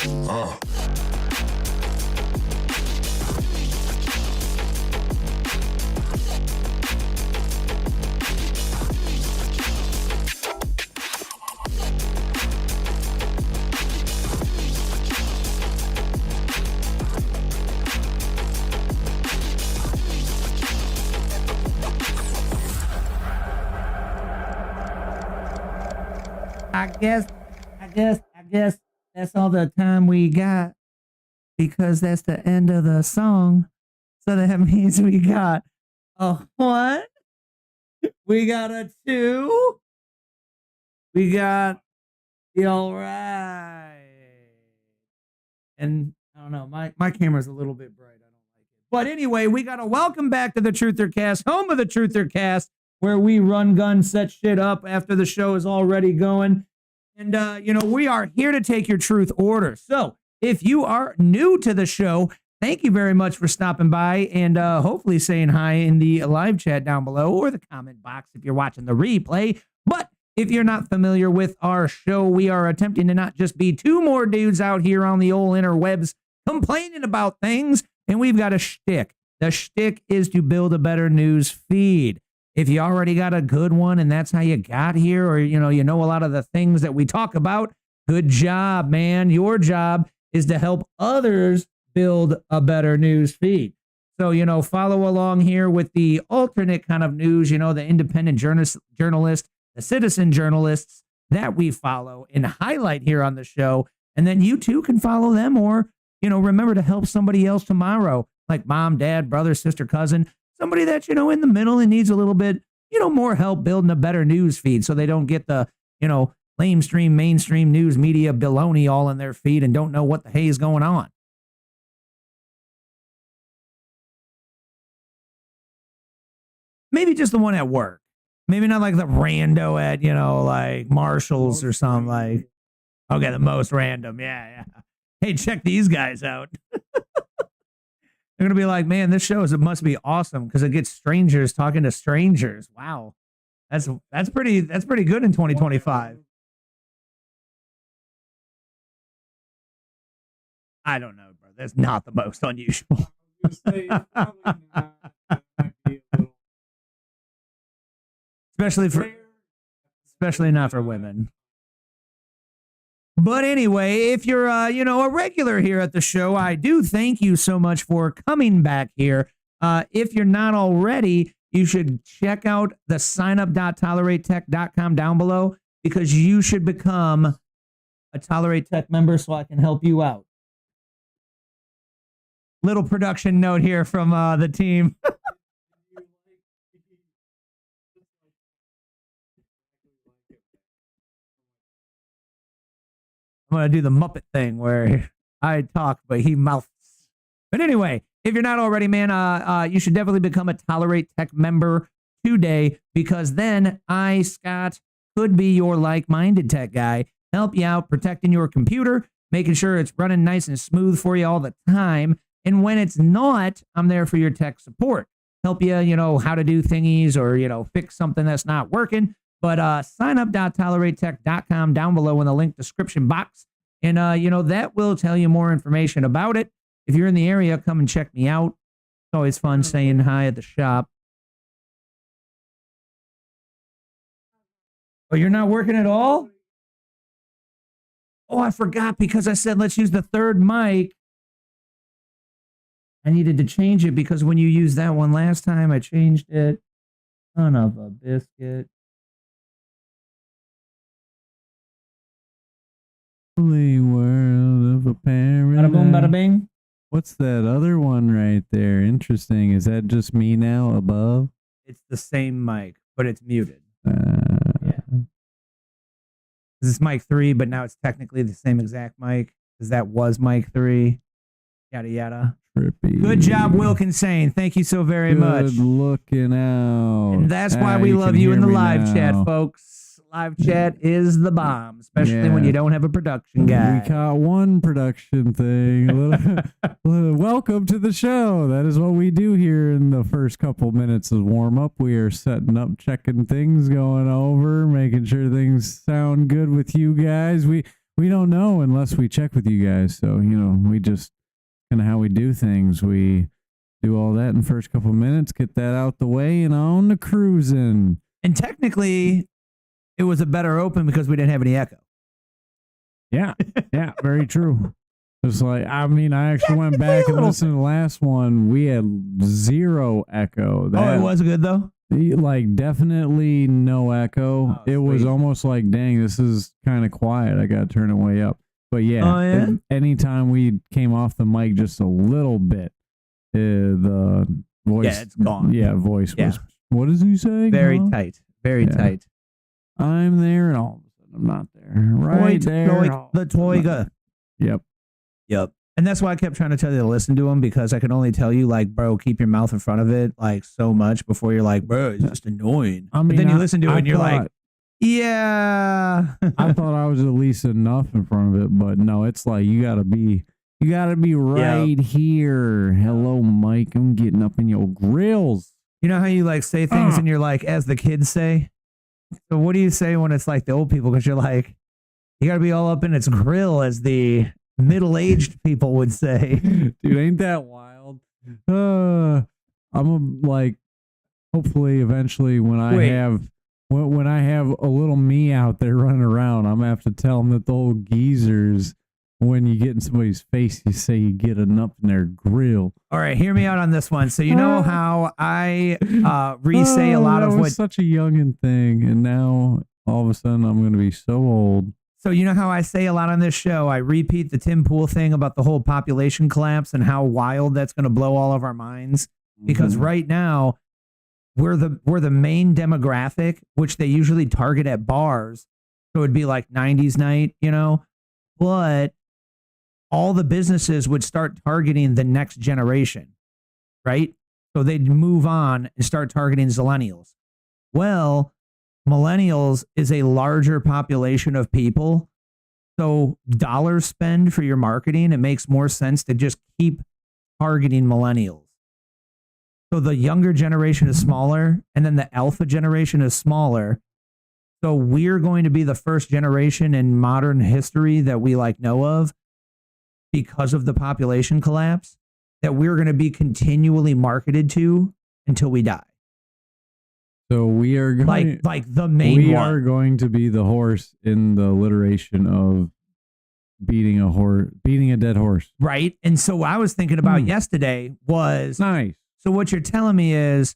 I guess that's all the time we got, because that's the end of the song. So that means we got a 1, we got a 2, we got the all right. And I don't know, my camera's a little bit bright. I don't like it. But anyway, we got to welcome back to the Truther Cast, home of the Truther Cast, where we run, gun, set shit up after the show is already going. And, we are here to take your truth order. So if you are new to the show, thank you very much for stopping by and hopefully saying hi in the live chat down below or the comment box if you're watching the replay. But if you're not familiar with our show, we are attempting to not just be two more dudes out here on the old interwebs complaining about things, and we've got a shtick. The shtick is to build a better news feed. If you already got a good one and that's how you got here, or, you know a lot of the things that we talk about, good job, man. Your job is to help others build a better news feed. So, follow along here with the alternate kind of news, the independent journalist, the citizen journalists that we follow and highlight here on the show. And then you too can follow them, or, remember to help somebody else tomorrow, like mom, dad, brother, sister, cousin, somebody that's, in the middle and needs a little bit, more help building a better news feed so they don't get the, mainstream news media baloney all in their feed and don't know what the hey is going on. Maybe just the one at work. Maybe not like the rando at, like Marshall's or something like, okay, the most random. Yeah. Hey, check these guys out. They're going to be like, man, this show must be awesome because it gets strangers talking to strangers. Wow. That's pretty good in 2025. I don't know, bro. That's not the most unusual. Especially not for women. But anyway, if you're, a regular here at the show, I do thank you so much for coming back here. If you're not already, you should check out the signup.toleratetech.com down below, because you should become a Tolerate Tech member so I can help you out. Little production note here from the team. I'm going to do the Muppet thing where I talk, but he mouths. But anyway, if you're not already, man, you should definitely become a Tolerate Tech member today, because then I, Scott, could be your like-minded tech guy, help you out protecting your computer, making sure it's running nice and smooth for you all the time. And when it's not, I'm there for your tech support. Help you, how to do thingies or, fix something that's not working. But signup.toleratetech.com down below in the link description box. And, that will tell you more information about it. If you're in the area, come and check me out. It's always fun saying hi at the shop. Oh, you're not working at all? Oh, I forgot, because I said let's use the third mic. I needed to change it because when you used that one last time, I changed it. Son of a biscuit. World of a paradise. Bada boom, bada bing. What's that other one right there? Interesting. Is that just me now above? It's the same mic, but it's muted. Yeah. This is mic 3, but now it's technically the same exact mic, because that was mic 3. Yada, yada. Trippy. Good job, Wilkinsane. Thank you so very much. Good looking out. And that's why we love you in the live chat, folks. Live chat is the bomb, especially when you don't have a production guy. We caught one production thing. Welcome to the show. That is what we do here in the first couple minutes of warm up. We are setting up, checking things, going over, making sure things sound good with you guys. We we don't know unless we check with you guys. So, we just kind of how we do things. We do all that in the first couple of minutes, get that out the way, and on the cruising. And technically, it was a better open because we didn't have any echo. Yeah, very true. It's like, I actually went back and listened to the last one. We had zero echo. It was good though? Like, definitely no echo. Oh, it was almost like, dang, this is kind of quiet. I got to turn it way up. But yeah, anytime we came off the mic just a little bit, the voice, it's gone. Yeah, voice was, what is he saying? Very tight. Very tight. I'm there and all of a sudden I'm not there. Right there. The toiga. Yep. And that's why I kept trying to tell you to listen to him, because I can only tell you, like, bro, keep your mouth in front of it, like, so much before you're like, bro, it's just annoying. But then you listen to it and you're like, yeah. I thought I was at least enough in front of it, but no, it's like you gotta be right here. Hello, Mike. I'm getting up in your grills. You know how you like say things and you're like, as the kids say? So what do you say when it's like the old people? Because you're like, you gotta be all up in its grill, as the middle-aged people would say. Dude, ain't that wild? I'm like, hopefully eventually when I have a little me out there running around, I'm gonna have to tell them that the old geezers, when you get in somebody's face, you say you get an up in their grill. All right, hear me out on this one. So you know how I re-say a lot of what... such a youngin' thing, and now all of a sudden I'm going to be so old. So you know how I say a lot on this show, I repeat the Tim Pool thing about the whole population collapse and how wild that's going to blow all of our minds? Because right now, we're the main demographic, which they usually target at bars. So it'd be like 90s night, but all the businesses would start targeting the next generation, right? So they'd move on and start targeting Zillennials. Well, millennials is a larger population of people. So dollars spend for your marketing, it makes more sense to just keep targeting millennials. So the younger generation is smaller, and then the alpha generation is smaller. So we're going to be the first generation in modern history that we know of, because of the population collapse, that we're going to be continually marketed to until we die. So we are going like the main we one. are going to be the horse in the alliteration of beating a dead horse. Right. And so what I was thinking about yesterday was nice. So what you're telling me is,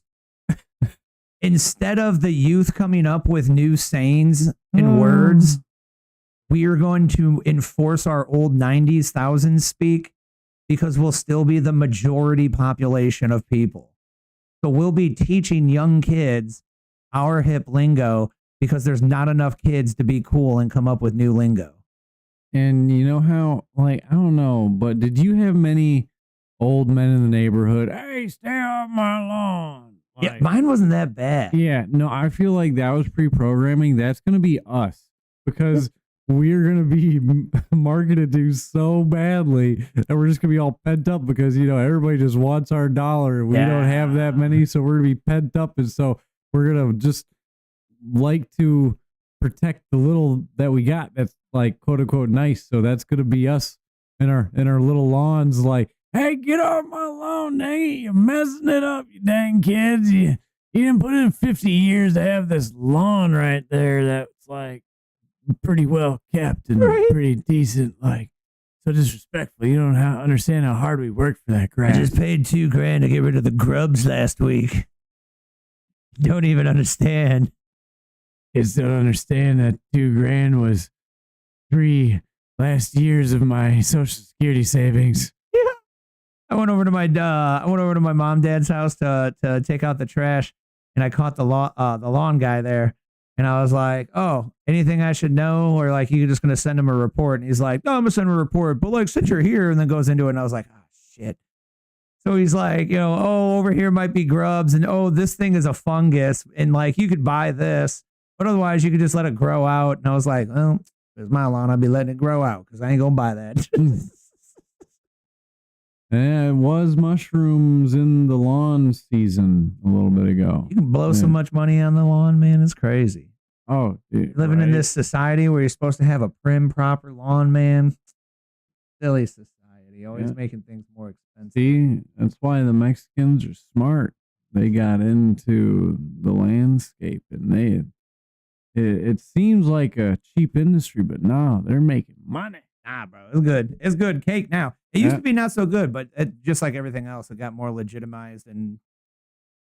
instead of the youth coming up with new sayings and words, we are going to enforce our old 90s thousands speak, because we'll still be the majority population of people. So we'll be teaching young kids our hip lingo, because there's not enough kids to be cool and come up with new lingo. And you know how, I don't know, but did you have many old men in the neighborhood? Hey, stay off my lawn. Yeah, mine wasn't that bad. Yeah, no, I feel like that was pre-programming. That's going to be us, because we're going to be marketed to so badly that we're just going to be all pent up, because, everybody just wants our dollar. We don't have that many, so we're going to be pent up. And so we're going to just like to protect the little that we got that's quote unquote nice. So that's going to be us in our little lawns, hey, get off my lawn, dang it, you're messing it up, you dang kids. You didn't put in 50 years to have this lawn right there that's pretty well kept and pretty decent, so disrespectful. You don't understand how hard we worked for that grass. I just paid $2,000 to get rid of the grubs last week. Don't even understand. Kids don't understand that $2,000 was 3 last years of my Social Security savings. Yeah. I went over to my mom, dad's house to take out the trash, and I caught the lawn guy there. And I was like, oh, anything I should know? Or you're just going to send him a report? And he's like, no, I'm going to send him a report. But since you're here, and then goes into it. And I was like, oh, shit. So he's like, over here might be grubs. And, this thing is a fungus. And you could buy this, but otherwise you could just let it grow out. And I was like, well, if it's my lawn, I'll be letting it grow out, because I ain't going to buy that. And it was mushrooms in the lawn season a little bit ago. You can blow so much money on the lawn, man. It's crazy. Oh, dude, Living in right? this society where you're supposed to have a prim, proper lawn, man. Silly society, always Yeah. making things more expensive. See, that's why the Mexicans are smart. They got into the landscape, and it seems like a cheap industry, but no, they're making money. Nah, bro, it's good. It's good cake now. It used Yeah. to be not so good, but just like everything else, it got more legitimized and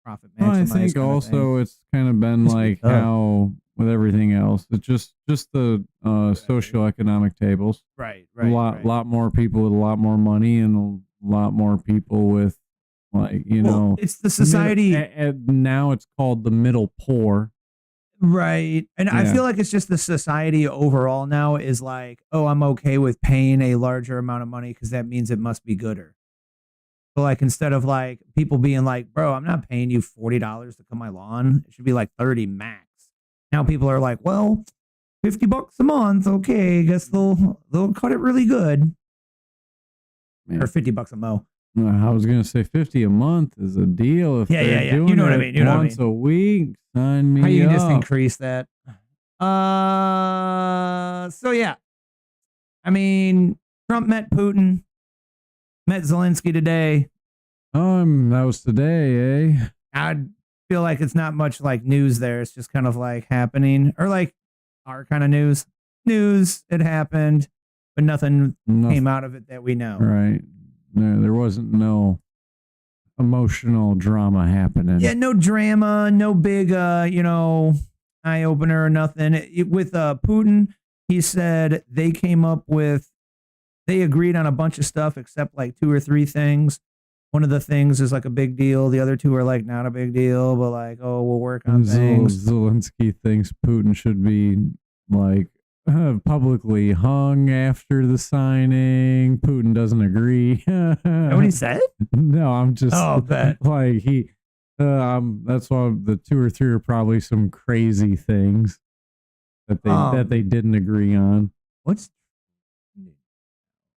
profit Well, I maximized. think kinda also thing. it's kind of been Used to be like tough. how with everything else, it's just the socioeconomic tables. Right, A lot more people with a lot more money, and a lot more people with like it's the society, and now it's called the middle poor. right? And I Yeah. feel like it's just the society overall now is like, oh, I'm okay with paying a larger amount of money because that means it must be gooder. So like instead of like people being like, bro, I'm not paying you $40 to cut my lawn. It should be like 30 max. Now people are like, well, $50 a month. Okay, I guess they'll cut it really good. Man. Or $50 a mow. I was gonna say 50 a month is a deal. If Yeah, they're yeah, yeah. doing You know what I it mean. You know what I once mean. a week, sign me How you can just up. increase that. So yeah. I mean, Trump met Putin, met Zelensky today. That was today, eh? I feel like it's not much like news there. It's just kind of like happening or like our kind of news. News, it happened, but nothing came out of it that we know. Right. No, there wasn't no emotional drama happening. Yeah, no drama, no big eye opener or nothing. With Putin, he said they agreed on a bunch of stuff except like 2 or 3 things. One of the things is like a big deal. The other 2 are like not a big deal, but like, oh, we'll work on things. Zelensky thinks Putin should be like publicly hung after the signing. Putin doesn't agree. What he said? No, I'm just bet. like he. That's why the 2 or 3 are probably some crazy things that they didn't agree on. What's?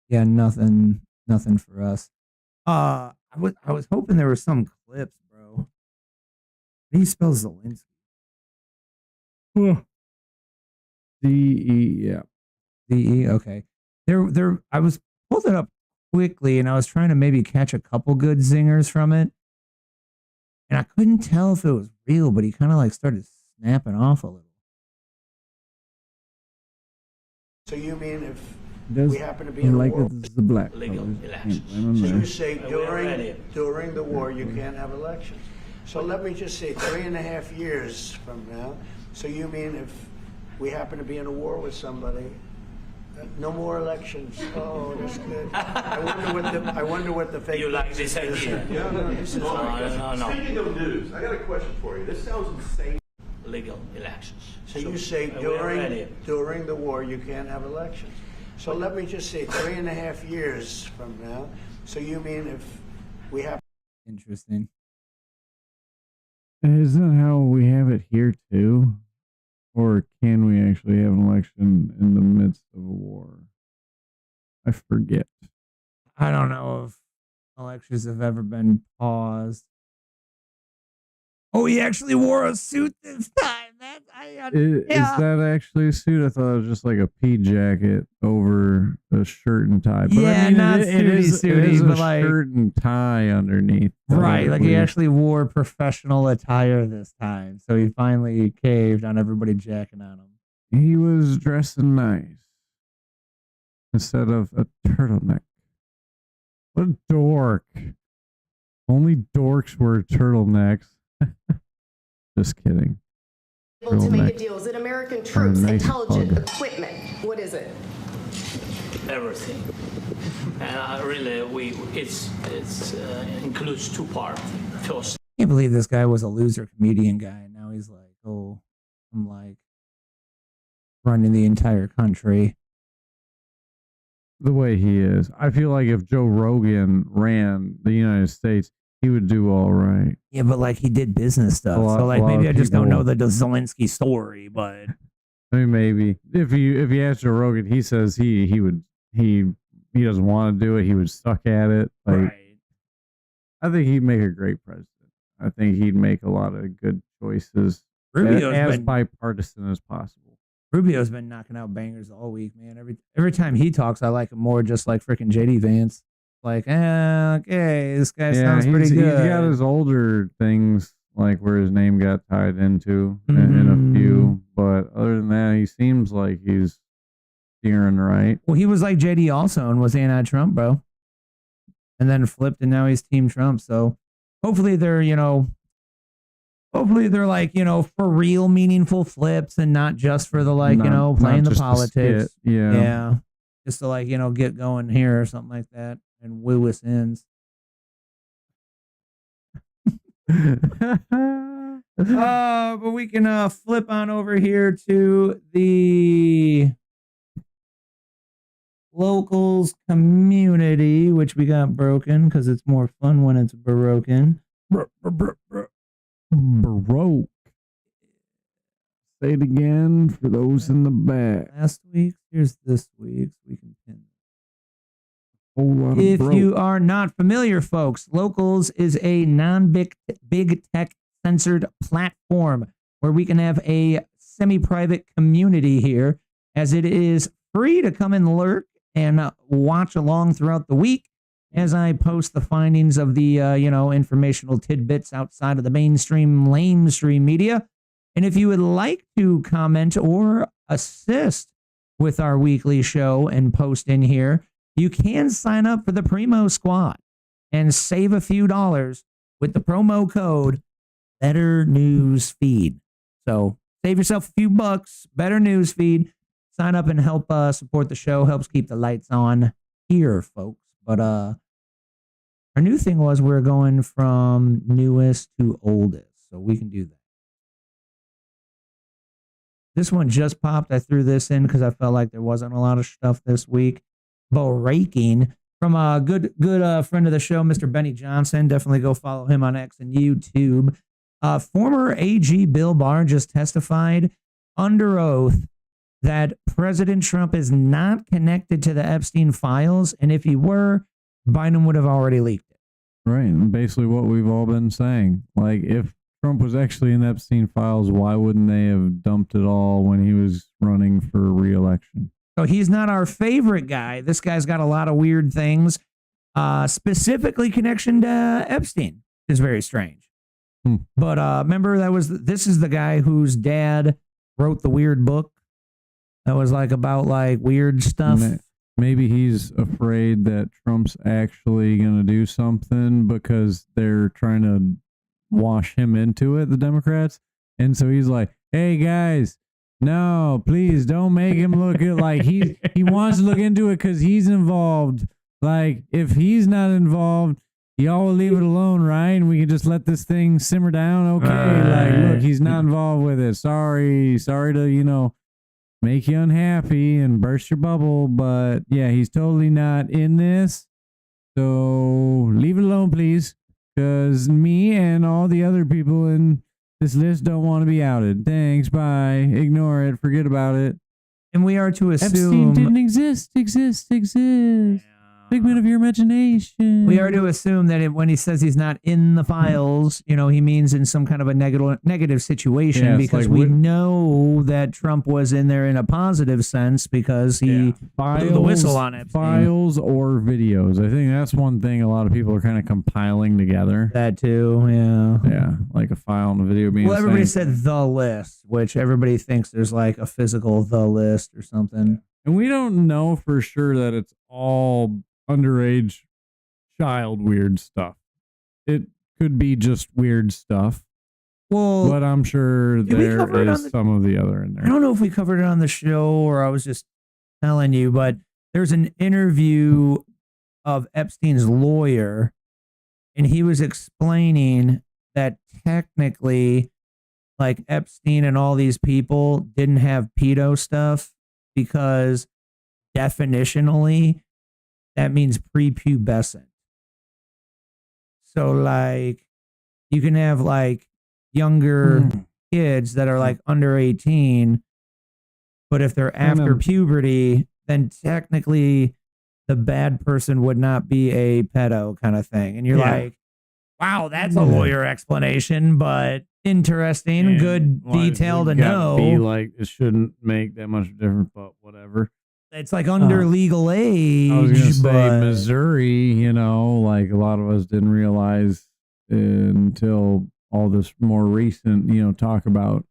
Yeah, nothing for us. I was hoping there were some clips, bro. How do you spell Zelensky? D-E, yeah. D-E, okay. I was pulled it up quickly and I was trying to maybe catch a couple good zingers from it. And I couldn't tell if it was real, but he kind of like started snapping off a little. So you mean if Does we happen to be in a like war? this is the black Legal colors. elections. So you say ready. during the war you can't have elections. So let me just say 3.5 years from now. So you mean if we happen to be in a war with somebody, no more elections? Oh, that's good. I wonder what the fake. You like this idea? No, this is No. Speaking of news, I got a question for you. This sounds insane. Legal elections. So you say we're ready. during the war you can't have elections. So let me just say 3.5 years from now. So you mean if we have Interesting. Isn't that how we have it here too? Or can we actually have an election in the midst of a war? I forget. I don't know if elections have ever been paused. Oh, he actually wore a suit this time. Is that actually a suit? I thought it was just like a pea jacket over a shirt and tie. But Yeah, I mean, not it is suity, a but like- shirt and tie underneath. Right, like he Probably. actually wore professional attire this time. So he finally caved on everybody jacking on him. He was dressing nice instead of a turtleneck. What a dork. Only dorks wear turtlenecks. Just kidding. Able to make a Turtleneck. deal. Is it American troops, nice intelligent hug. equipment? What is it? Everything. And really, it's includes 2 parts. First, Can't believe this guy was a loser comedian guy. And now he's like, oh, I'm like running the entire country. The way he is. I feel like if Joe Rogan ran the United States, he would do all right. Yeah, but like he did business stuff. A lot- So like a lot maybe of I just don't people- know the Zelensky story, but I mean, maybe if you ask Joe Rogan, he says he doesn't want to do it. He would suck at it. Like, right. I think he'd make a great president. I think he'd make a lot of good choices Rubio's as been bipartisan as possible. Rubio's been knocking out bangers all week, man. Every time he talks, I like him more, just like freaking JD Vance. Like, okay, this guy sounds pretty good. He's got his older things, like where his name got tied into in a few, but other than that, he seems like he's steering right. Well, he was like JD also and was anti-Trump, bro, and then flipped, and now he's Team Trump. So hopefully they're like, for real meaningful flips and not just for the playing the politics. Yeah. Just to get going here or something like that and woo us ends. But we can flip on over here to the locals community, which we got broken because it's more fun when it's broken. Baroque. Say it again for those in the back. Last week's, here's this week's. We can pin. If you are not familiar, folks, Locals is a non-big tech censored platform where we can have a semi-private community here, as it is free to come and lurk and watch along throughout the week as I post the findings of the informational tidbits outside of the mainstream lamestream media. And if you would like to comment or assist with our weekly show and post in here, you can sign up for the Primo Squad and save a few dollars with the promo code Better News Feed. So save yourself a few bucks, Better News Feed. Sign up and help support the show. Helps keep the lights on here, folks. But our new thing was we're going from newest to oldest, so we can do that. This one just popped. I threw this in because I felt like there wasn't a lot of stuff this week. Breaking from a good friend of the show, Mr. Benny Johnson. Definitely go follow him on X and YouTube. Former AG Bill Barr just testified under oath that President Trump is not connected to the Epstein files, and if he were, Biden would have already leaked it. Right, and basically what we've all been saying. Like, if Trump was actually in the Epstein files, why wouldn't they have dumped it all when he was running for re-election? So he's not our favorite guy. This guy's got a lot of weird things, specifically connection to Epstein. Is very strange. But remember, this is the guy whose dad wrote the weird book that was like about like weird stuff. Maybe he's afraid that Trump's actually going to do something because they're trying to wash him into it, the Democrats. And so he's like, hey, guys, no, please don't make him look like he wants to look into it because he's involved. Like, if he's not involved, y'all will leave it alone, right? And we can just let this thing simmer down. Okay, like, look, he's not involved with it. Sorry to, make you unhappy and burst your bubble. But, yeah, he's totally not in this. So leave it alone, please. Because me and all the other people in this list don't want to be outed. Thanks, bye. Ignore it. Forget about it. And we are to assume Epstein didn't exist. Figment of your imagination. We are to assume that when he says he's not in the files, he means in some kind of a negative situation, because we know that Trump was in there in a positive sense because he blew the whistle on it. Files or videos. I think that's one thing a lot of people are kind of compiling together. That too, yeah. Yeah, like a file and a video being everybody said the list, which everybody thinks there's like a physical the list or something. And we don't know for sure that it's all underage child weird stuff. It could be just weird stuff. Well, but I'm sure there is some of the other in there. I don't know if we covered it on the show or I was just telling you, but there's an interview of Epstein's lawyer, and he was explaining that technically, like, Epstein and all these people didn't have pedo stuff because definitionally that means prepubescent. So, like, you can have, like, younger kids that are, like, under 18, but if they're after puberty, then technically the bad person would not be a pedo kind of thing. And you're like, wow, that's a lawyer explanation, but interesting, And good why does detail it to gotta know. Be like it shouldn't make that much difference, but whatever. It's like under legal age. I was gonna say but Missouri. You know, like a lot of us didn't realize until all this more recent, talk about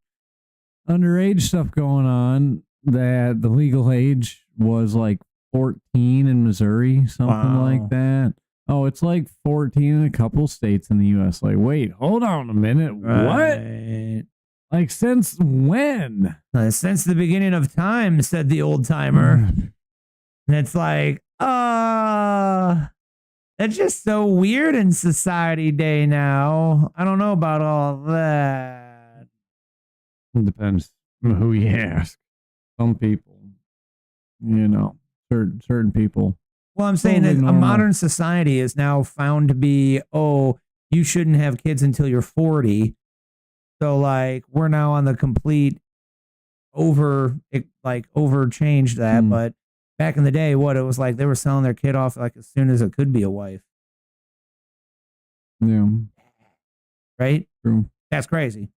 underage stuff going on that the legal age was like 14 in Missouri, something like that. Oh, it's like 14 in a couple states in the U.S. Like, wait, hold on a minute. Right. What? Like, since when? Since the beginning of time, said the old timer. And it's like, that's just so weird in society day now. I don't know about all that. It depends who you ask. Some people, certain people. Well, I'm saying Totally that a normal. modern society is now found to be, you shouldn't have kids until you're 40. So like we're now on the complete overchanged that. But back in the day, it was like they were selling their kid off like as soon as it could be a wife. Yeah. Right? True. That's crazy.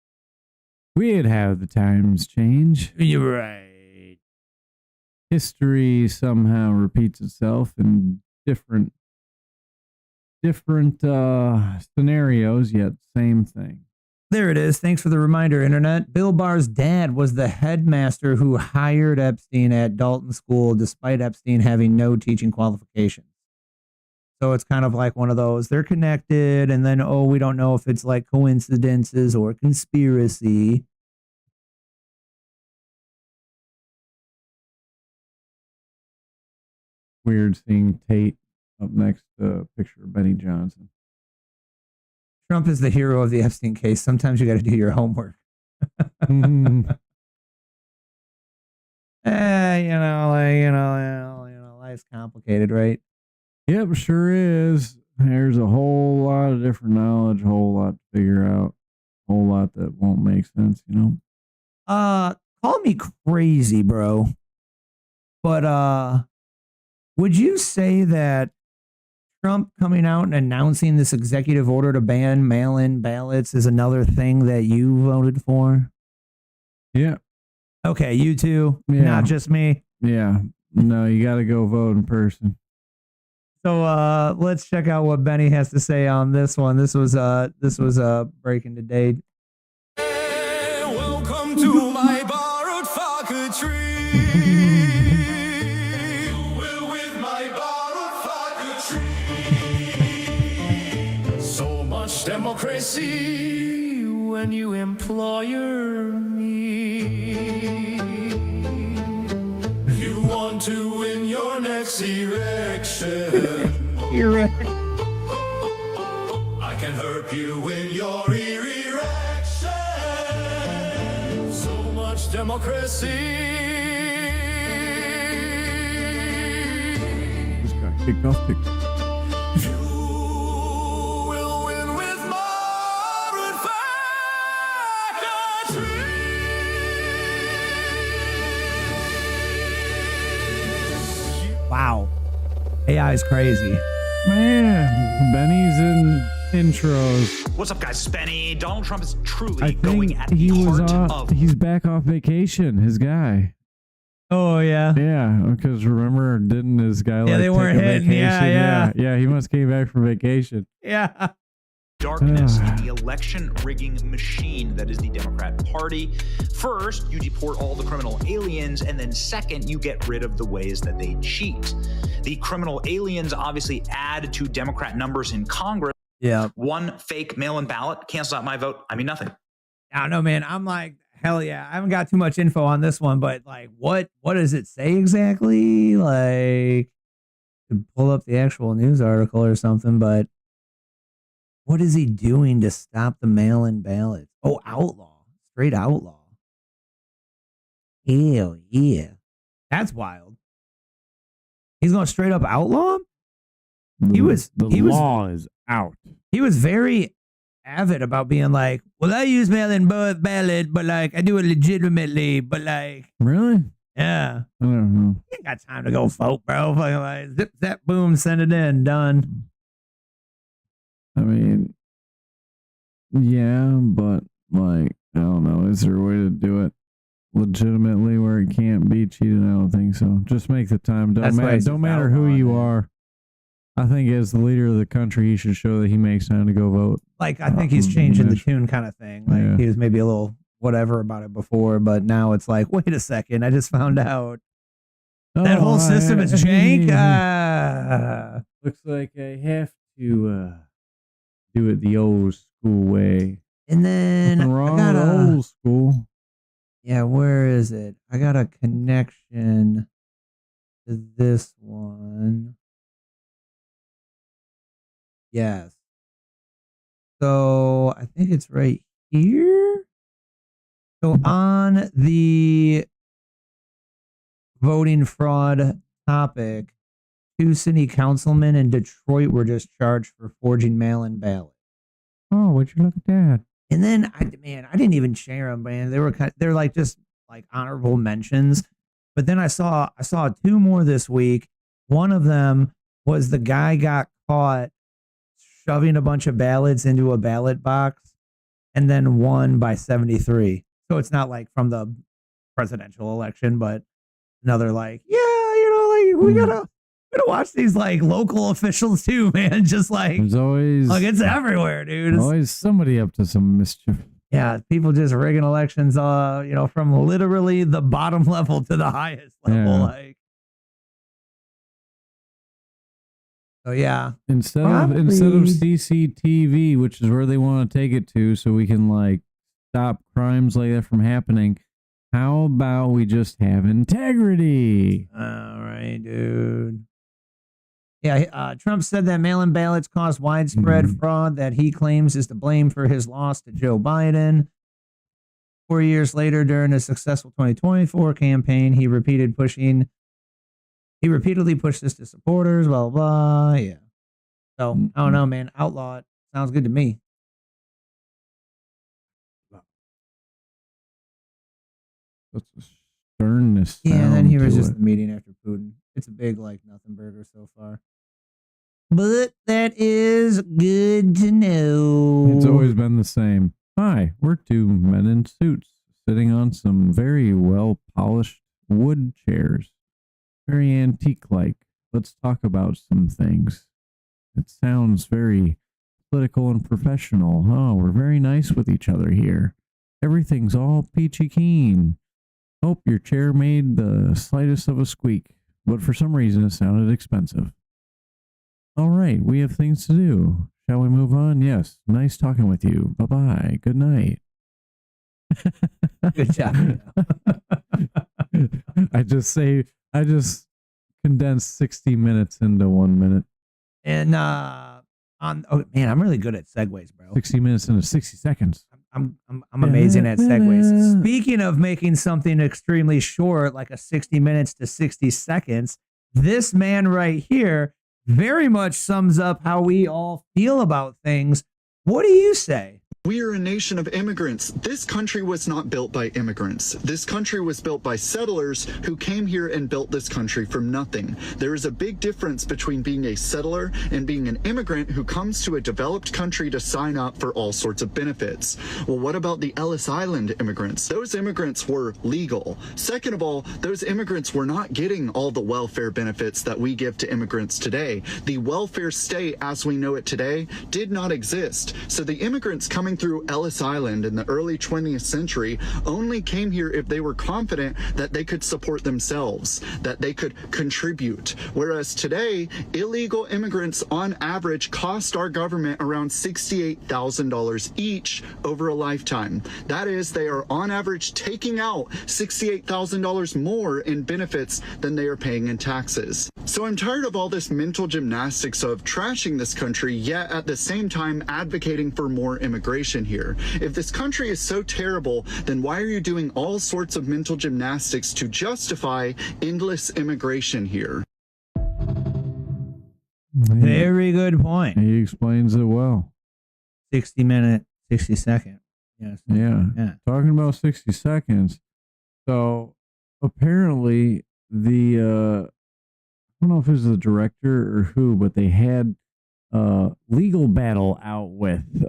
We'd have the times change. You're right. History somehow repeats itself in different scenarios, yet same thing. There it is. Thanks for the reminder, Internet. Bill Barr's dad was the headmaster who hired Epstein at Dalton School, despite Epstein having no teaching qualifications. So it's kind of like one of those, they're connected, and then, we don't know if it's like coincidences or conspiracy. Weird seeing Tate up next to a picture of Benny Johnson. Trump is the hero of the Epstein case. Sometimes you got to do your homework. Life's complicated, right? Yep, sure is. There's a whole lot of different knowledge, a whole lot to figure out, a whole lot that won't make sense, Call me crazy, bro. But would you say that Trump coming out and announcing this executive order to ban mail-in ballots is another thing that you voted for? Yeah. Okay, you too, not just me. Yeah. No, you got to go vote in person. So let's check out what Benny has to say on this one. This was breaking the date. Hey, welcome to my borrowed tree. With my borrowed tree. So much democracy when you employer me. You want to win your next election. You're right. I can help you win your erection. So much democracy. Just got kicked off TikTok. You will win with moderate faculty. Wow. AI is crazy. Man, Benny's in intros. What's up, guys? It's Benny. Donald Trump is truly I going think at the he was heart of... he's back off vacation, his guy. Oh, yeah. Yeah, because remember, didn't his guy they take weren't a hitting. vacation? Yeah, he must came back from vacation. Yeah. darkness in the election rigging machine that is the Democrat Party. First, you deport all the criminal aliens, and then second, you get rid of the ways that they cheat. The criminal aliens obviously add to Democrat numbers in Congress. Yeah. One fake mail-in ballot cancels out my vote. I mean, nothing. I don't know, man. I'm like, hell yeah. I haven't got too much info on this one, but like, what does it say exactly? Like, to pull up the actual news article or something, but what is he doing to stop the mail-in ballots? Oh, outlaw. Straight outlaw. Hell yeah. That's wild. He's going to straight up outlaw him? The law is out. He was very avid about being like, well, I use mail-in ballot, but like, I do it legitimately, but like. Really? Yeah. I don't know. You ain't got time to go vote, bro. Fucking like, zip, zap, boom, send it in, done. I mean, yeah, but Like, I don't know. Is there a way to do it legitimately where it can't be cheated? I don't think so. Just make the time. Don't matter who you are. I think as the leader of the country, he should show that he makes time to go vote. Like, I think he's changing the tune kind of thing. Like, he was maybe a little whatever about it before, but now it's like, wait a second, I just found out that whole system is jank. Looks like I have to do it the old school way. And then Nothing wrong with old school. Yeah, where is it? I got a connection to this one. Yes. So I think it's right here. So on the voting fraud topic, 2 city councilmen in Detroit were just charged for forging mail-in ballots. Oh, would you look at that? And then I didn't even share them, man. They're like just like honorable mentions. But then I saw 2 more this week. One of them was the guy got caught shoving a bunch of ballots into a ballot box and then won by 73. So it's not like from the presidential election, but another like, yeah, we gotta watch these like local officials too, man. Just like there's always like it's everywhere, dude. It's always somebody up to some mischief. Yeah, people just rigging elections, from literally the bottom level to the highest level. Yeah. Like, so yeah. Instead of CCTV, which is where they want to take it to, so we can like stop crimes like that from happening. How about we just have integrity? All right, dude. Yeah, Trump said that mail-in ballots caused widespread fraud that he claims is to blame for his loss to Joe Biden. 4 years later, during a successful 2024 campaign, he repeatedly pushed this to supporters, blah, blah, blah. Yeah. So, I don't know, man. Outlaw it. Sounds good to me. That's a sternness. Yeah, and then he was to just it. the meeting after Putin. It's a big, like, nothing burger so far. But that is good to know. It's always been the same. Hi, we're 2 men in suits sitting on some very well polished wood chairs. Very antique-like. Let's talk about some things. It sounds very political and professional. Oh, we're very nice with each other here. Everything's all peachy keen. Hope your chair made the slightest of a squeak, but for some reason it sounded expensive. All right, we have things to do. Shall we move on? Yes. Nice talking with you. Bye-bye. Good night. Good job. I just condensed 60 minutes into 1 minute. And I'm really good at segues, bro. 60 minutes into 60 seconds. I'm amazing at segues. Speaking of making something extremely short, like a 60 minutes to 60 seconds, this man right here very much sums up how we all feel about things. What do you say? We are a nation of immigrants. This country was not built by immigrants. This country was built by settlers who came here and built this country from nothing. There is a big difference between being a settler and being an immigrant who comes to a developed country to sign up for all sorts of benefits. Well, what about the Ellis Island immigrants? Those immigrants were legal. Second of all, those immigrants were not getting all the welfare benefits that we give to immigrants today. The welfare state as we know it today did not exist. So the immigrants coming through Ellis Island in the early 20th century only came here if they were confident that they could support themselves, that they could contribute. Whereas today, illegal immigrants on average cost our government around $68,000 each over a lifetime. That is, they are on average taking out $68,000 more in benefits than they are paying in taxes. So I'm tired of all this mental gymnastics of trashing this country, yet at the same time advocating for more immigration here. If this country is so terrible, then why are you doing all sorts of mental gymnastics to justify endless immigration here? Very good point. He explains it well. 60 minute, 60 second. Yes. Yeah. Talking about 60 seconds. So apparently I don't know if it was the director or who, but they had a legal battle out with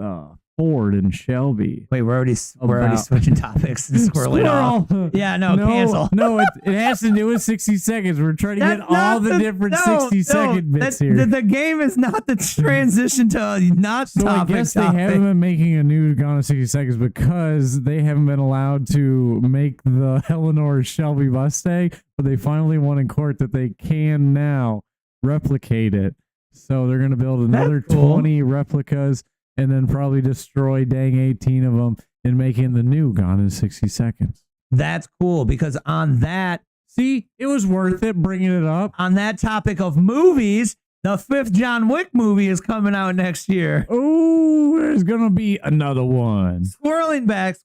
Ford in Shelby. Wait, we're already switching topics and squirreling off. Yeah, no, cancel. No, it has to do with 60 seconds. We're trying to That's get all not the different 60-second bits here. The game is not the transition to not So topic. I guess they haven't been making a new Gone in 60 Seconds because they haven't been allowed to make the Eleanor Shelby Mustang, but they finally won in court that they can now replicate it. So they're going to build another 20 replicas and then probably destroy dang 18 of them and making the new Gone in 60 Seconds. That's cool because on that, see, it was worth it bringing it up. On that topic of movies, the 5th John Wick movie is coming out next year. Oh, there's going to be another one. Swirling back.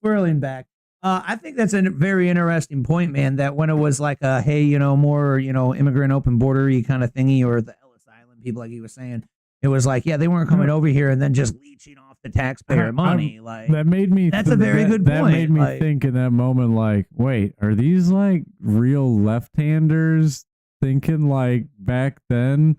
I think that's a very interesting point, man, that when it was like a, hey, more, immigrant open border-y kind of thingy, or the Ellis Island people, like he was saying, it was like, yeah, they weren't coming over here and then just leeching off the taxpayer money. Like that made me. That's a very good point. That made me think in that moment, like, wait, are these like real left-handers thinking like back then?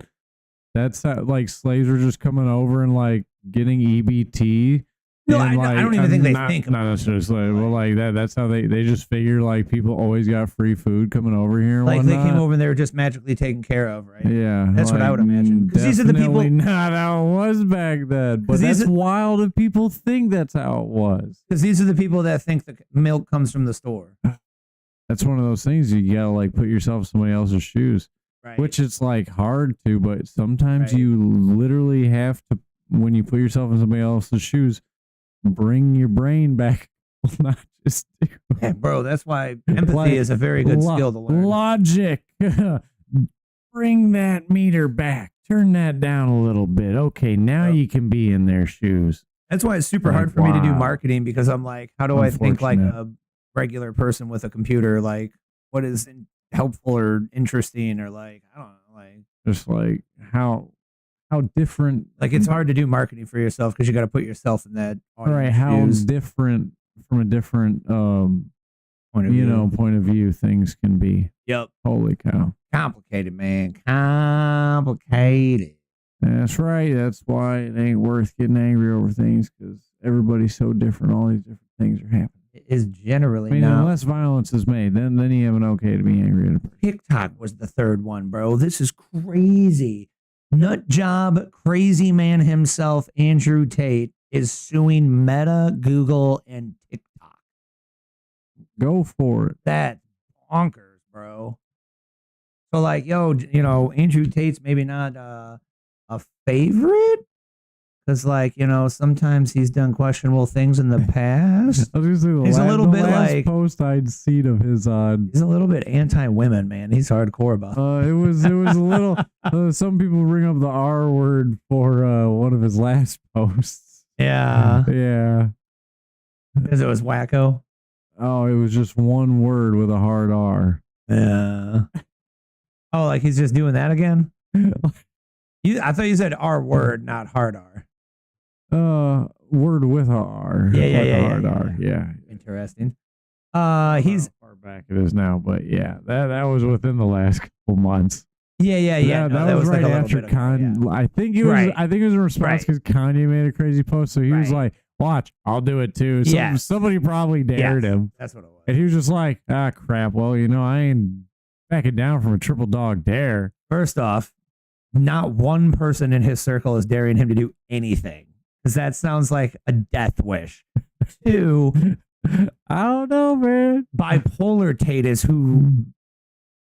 That's how, like slaves were just coming over and like getting EBT. No, I don't even think they think not necessarily. Well, like that. That's how they just figure like people always got free food coming over here. And like whatnot. they came over and they were just magically taken care of, right? Yeah, that's what I would imagine. Because these are the people. Not how it was back then. But that's wild if people think that's how it was. Because these are the people that think the milk comes from the store. That's one of those things you gotta like put yourself in somebody else's shoes. Right. Which it's like hard to, but sometimes you literally have to, when you put yourself in somebody else's shoes, bring your brain back, not just do. Yeah, bro, that's why empathy is a very good skill to learn. Logic. Bring that meter back. Turn that down a little bit. Okay, now you can be in their shoes. That's why it's super hard for me to do marketing, because I'm like, how do I think like a regular person with a computer? Like, what is helpful or interesting, or like, I don't know, like just like how different. Like, it's hard to do marketing for yourself because you got to put yourself in that audience. Right, how different from a different point of view things can be. Yep. Holy cow. Complicated, man. Complicated. That's right. That's why it ain't worth getting angry over things, because everybody's so different. All these different things are happening. It is generally unless violence is made, then you have an okay to be angry at a person. TikTok was the third one, bro. This is crazy. Nut job, crazy man himself, Andrew Tate, is suing Meta, Google, and TikTok. Go for it. That's bonkers, bro. So, like, Andrew Tate's maybe not a favorite, because, like, sometimes he's done questionable things in the past. I was gonna say, he's a little bit like post I'd seen of his on. He's a little bit anti-women, man. He's hardcore about it. It was a little. Some people bring up the R word for one of his last posts. Yeah, yeah. Because it was wacko. Oh, it was just one word with a hard R. Yeah. Oh, like he's just doing that again? I thought you said R word, not hard R. Word with a R. Yeah. Hard R. Yeah. Interesting. He's how far back it is now, but yeah, that was within the last couple months. Yeah. That was right like after Kanye. I think it was. Right. I think it was a response because Kanye made a crazy post, so he was like, "Watch, I'll do it too." Somebody probably dared him. That's what it was. And he was just like, "Ah, crap. Well, I ain't backing down from a triple dog dare." First off, not one person in his circle is daring him to do anything, because that sounds like a death wish. Two, I don't know, man. Bipolar Tate is who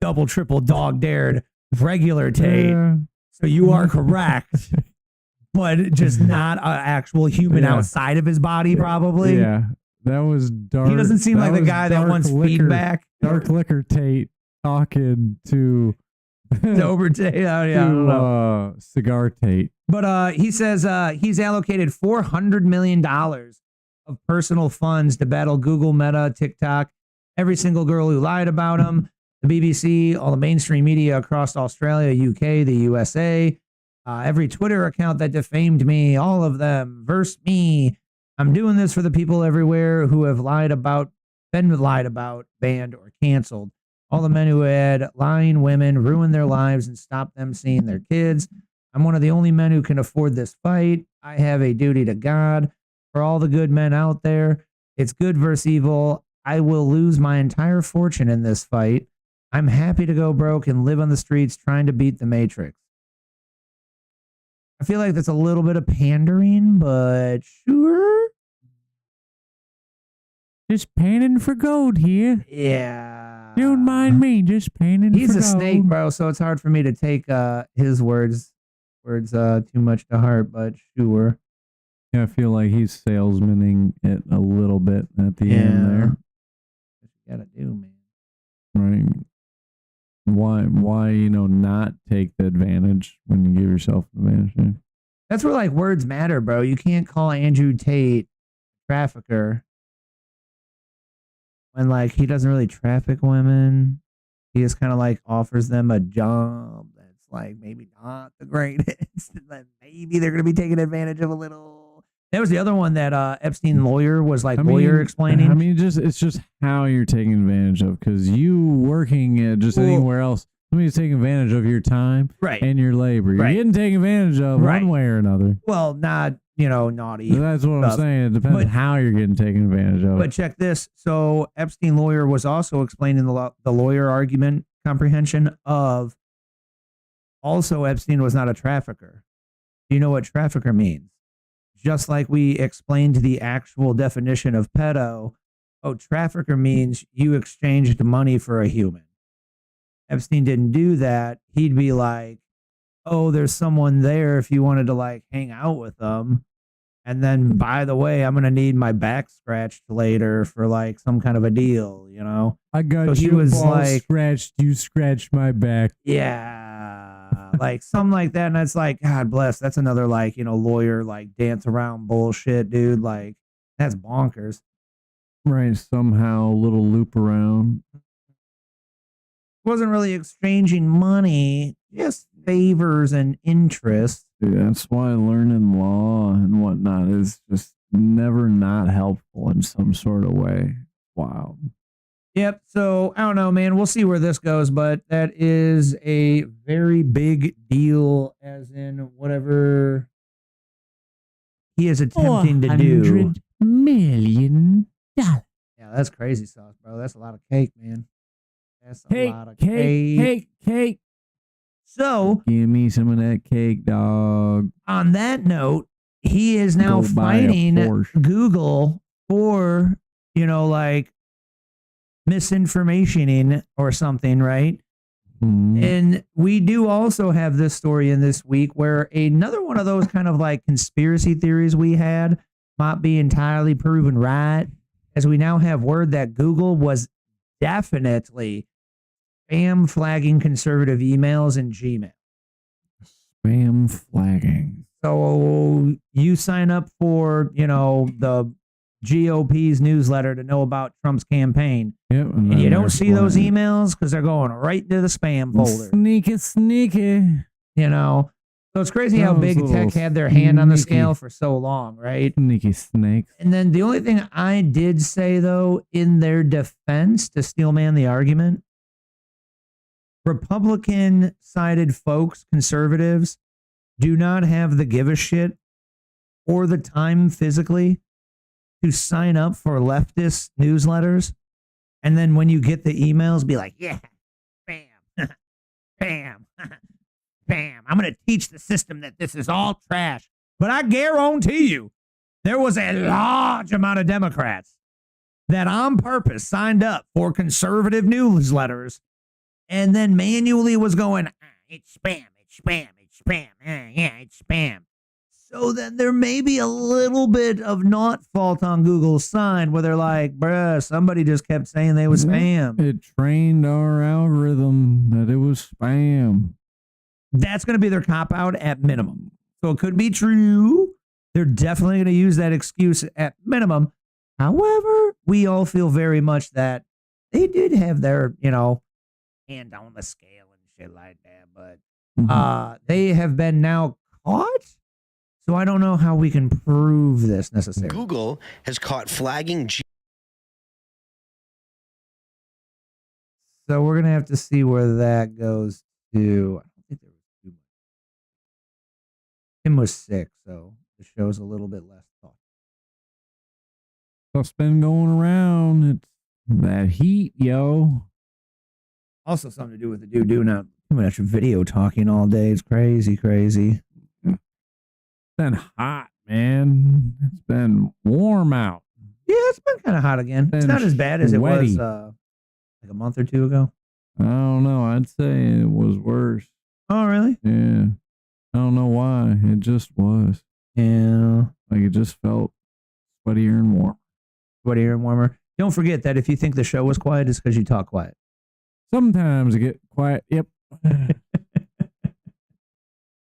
double, triple dog dared regular Tate. Yeah. So you are correct, but just not an actual human outside of his body, probably. Yeah, that was dark. He doesn't seem like the guy that wants feedback. Dark liquor Tate talking to Sober Tate. To cigar Tate. But he says he's allocated $400 million of personal funds to battle Google, Meta, TikTok, every single girl who lied about him, the BBC, all the mainstream media across Australia, UK, the USA, every Twitter account that defamed me, all of them, verse me. I'm doing this for the people everywhere who have been lied about, banned, or canceled. All the men who had lying women ruin their lives and stop them seeing their kids. I'm one of the only men who can afford this fight. I have a duty to God. for all the good men out there. It's good versus evil. I will lose my entire fortune in this fight. I'm happy to go broke and live on the streets trying to beat the Matrix. I feel like that's a little bit of pandering, but sure. Just panning for gold here. Yeah. Don't mind me, just panning for gold. He's a snake, bro, so it's hard for me to take his words too much to heart, but sure. Yeah, I feel like he's salesmaning it a little bit at the end there. What you gotta do, man. Right. Why, not take the advantage when you give yourself an advantage? That's where like words matter, bro. You can't call Andrew Tate a trafficker when like he doesn't really traffic women. He just kind of like offers them a job that's like maybe not the greatest. Maybe they're gonna be taking advantage of a little. That was the other one that Epstein lawyer was like lawyer explaining. I mean, it's just how you're taking advantage of, because you working at just anywhere else, somebody's taking advantage of your time and your labor. You're getting taken advantage of one way or another. Well, not naughty. That's what I'm saying. It depends on how you're getting taken advantage of. But check this. So Epstein lawyer was also explaining the lawyer argument comprehension of also Epstein was not a trafficker. Do you know what trafficker means? Just like we explained the actual definition of pedo, trafficker means you exchanged money for a human. Epstein didn't do that. He'd be like, oh, there's someone there if you wanted to like hang out with them. And then, by the way, I'm going to need my back scratched later for like some kind of a deal, I got so you like, scratched, you scratched my back. Yeah. Like something like that. And it's like, God bless. That's another like, lawyer, like dance around bullshit, dude. Like that's bonkers. Right. Somehow a little loop around. Wasn't really exchanging money, just favors and interest. Dude, that's why learning law and whatnot is just never not helpful in some sort of way. Wow. Yep. So I don't know, man. We'll see where this goes, but that is a very big deal, as in whatever he is attempting to do. $400 million. Yeah, that's crazy sauce, bro. That's a lot of cake, man. That's a lot of cake. Cake. So give me some of that cake, dog. On that note, he is now fighting Google for, like misinformationing or something, right? And we do also have this story in this week where another one of those kind of like conspiracy theories we had might be entirely proven right, as we now have word that Google was definitely spam flagging conservative emails in Gmail. Spam flagging. So you sign up for, the GOP's newsletter to know about Trump's campaign. Yep, and you don't see those emails because they're going right into the spam folder. Sneaky. So it's crazy how big tech had their hand on the scale for so long, right? Sneaky snakes. And then the only thing I did say, though, in their defense to steelman the argument, Republican-sided folks, conservatives, do not have the give a shit or the time physically to sign up for leftist newsletters. And then when you get the emails, be like, yeah, bam, bam, bam. I'm going to teach the system that this is all trash. But I guarantee you, there was a large amount of Democrats that on purpose signed up for conservative newsletters and then manually was going, it's spam, it's spam, it's spam, yeah, it's spam. So then there may be a little bit of not fault on Google's side where they're like, bruh, somebody just kept saying they was spam. It trained our algorithm that it was spam. That's going to be their cop-out at minimum. So it could be true. They're definitely going to use that excuse at minimum. However, we all feel very much that they did have their, hand on the scale and shit like that. But they have been now caught. So I don't know how we can prove this necessarily. Google has caught flagging. So we're going to have to see where that goes to. I don't think there was too much. Tim was sick, so the show's a little bit less thought. Stuff's been going around. It's that heat, yo. Also something to do with the dude doing too much video talking all day. It's crazy. It's been hot, man. It's been warm out. Yeah, it's been kind of hot again. It's not as bad as it was like a month or two ago. I don't know. I'd say it was worse. Oh, really? Yeah. I don't know why. It just was. Yeah. Like it just felt sweatier and warm. Sweatier and warmer. Don't forget that if you think the show was quiet, it's because you talk quiet. Sometimes it get quiet. Yep.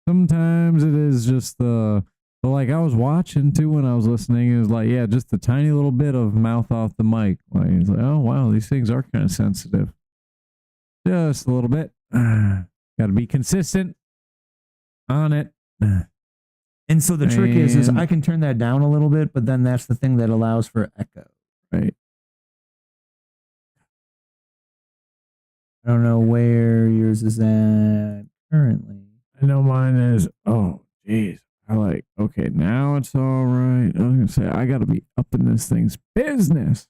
Sometimes it is just but like I was watching too when I was listening. It was like, yeah, just a tiny little bit of mouth off the mic. Like it's like, oh wow, these things are kind of sensitive. Just a little bit. Got to be consistent on it. And so the trick is I can turn that down a little bit, but then that's the thing that allows for echo. Right. I don't know where yours is at currently. I know mine is, oh, geez. Okay, now it's all right. I was going to say, I got to be up in this thing's business.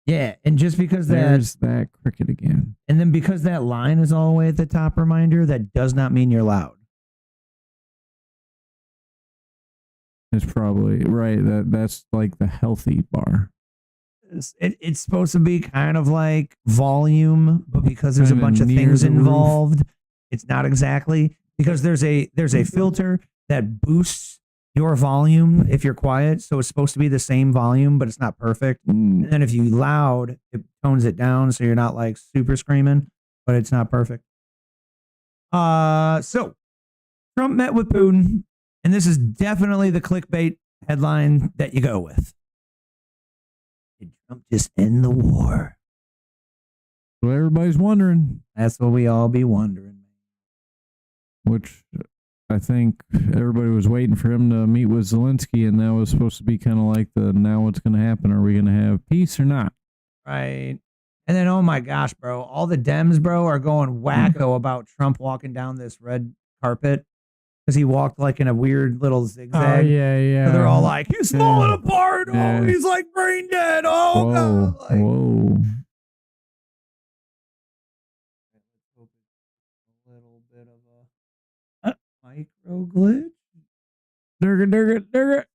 Yeah, and just because there's that cricket again. And then because that line is all the way at the top reminder, that does not mean you're loud. It's probably right. That's like the healthy bar. It's supposed to be kind of like volume, but because there's a bunch of near things the involved, it's not exactly, because there's a filter that boosts your volume if you're quiet, so it's supposed to be the same volume, but it's not perfect. And then if you loud, it tones it down so you're not like super screaming, but it's not perfect. So Trump met with Putin, and this is definitely the clickbait headline that you go with. Did Trump just end the war? So everybody's wondering. That's what we all be wondering. Which I think everybody was waiting for him to meet with Zelensky, and that was supposed to be kind of like now what's going to happen? Are we going to have peace or not? Right. And then, oh my gosh, bro, all the Dems, bro, are going wacko about Trump walking down this red carpet because he walked like in a weird little zigzag. Oh, yeah. So they're all like, he's falling apart. Yeah. Oh, he's like brain dead. Oh, Whoa. God. Like, Whoa. a little bit of a micro glitch.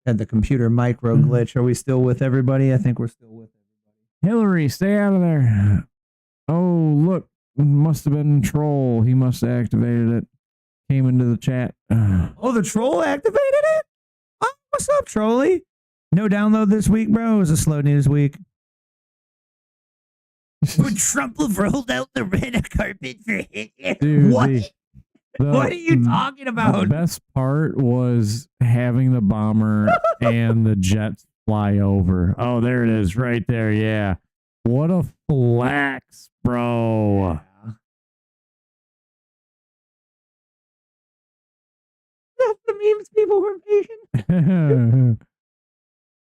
Had the computer micro glitch. Are we still with everybody? I think we're still with everybody. Hillary, stay out of there. Oh, look. Must have been a troll. He must have activated it. Came into the chat. Oh, the troll activated it? Oh, what's up, Trolly? No download this week, bro. It was a slow news week. Would Trump have rolled out the red carpet for Hitler? Dude, What? What are you talking about? The best part was having the bomber and the jets fly over. Oh, there it is, right there. Yeah. What a flex, bro. That's the memes people were making.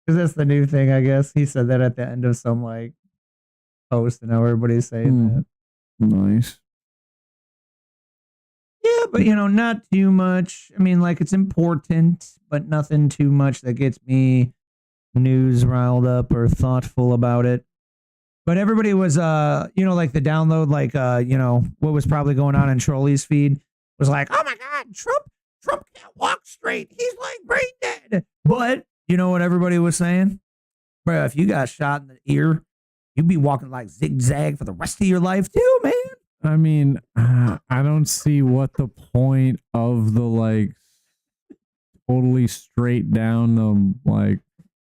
Because that's the new thing, I guess. He said that at the end of some like post, and now everybody's saying that. Nice. Yeah, but not too much. I mean, like, it's important, but nothing too much that gets me news riled up or thoughtful about it. But everybody was, like the download, like, what was probably going on in Trolley's feed was like, oh my God, Trump can't walk straight. He's like brain dead. But you know what everybody was saying? Bro, if you got shot in the ear, you'd be walking like zigzag for the rest of your life too, man. I mean, I don't see what the point of the like totally straight down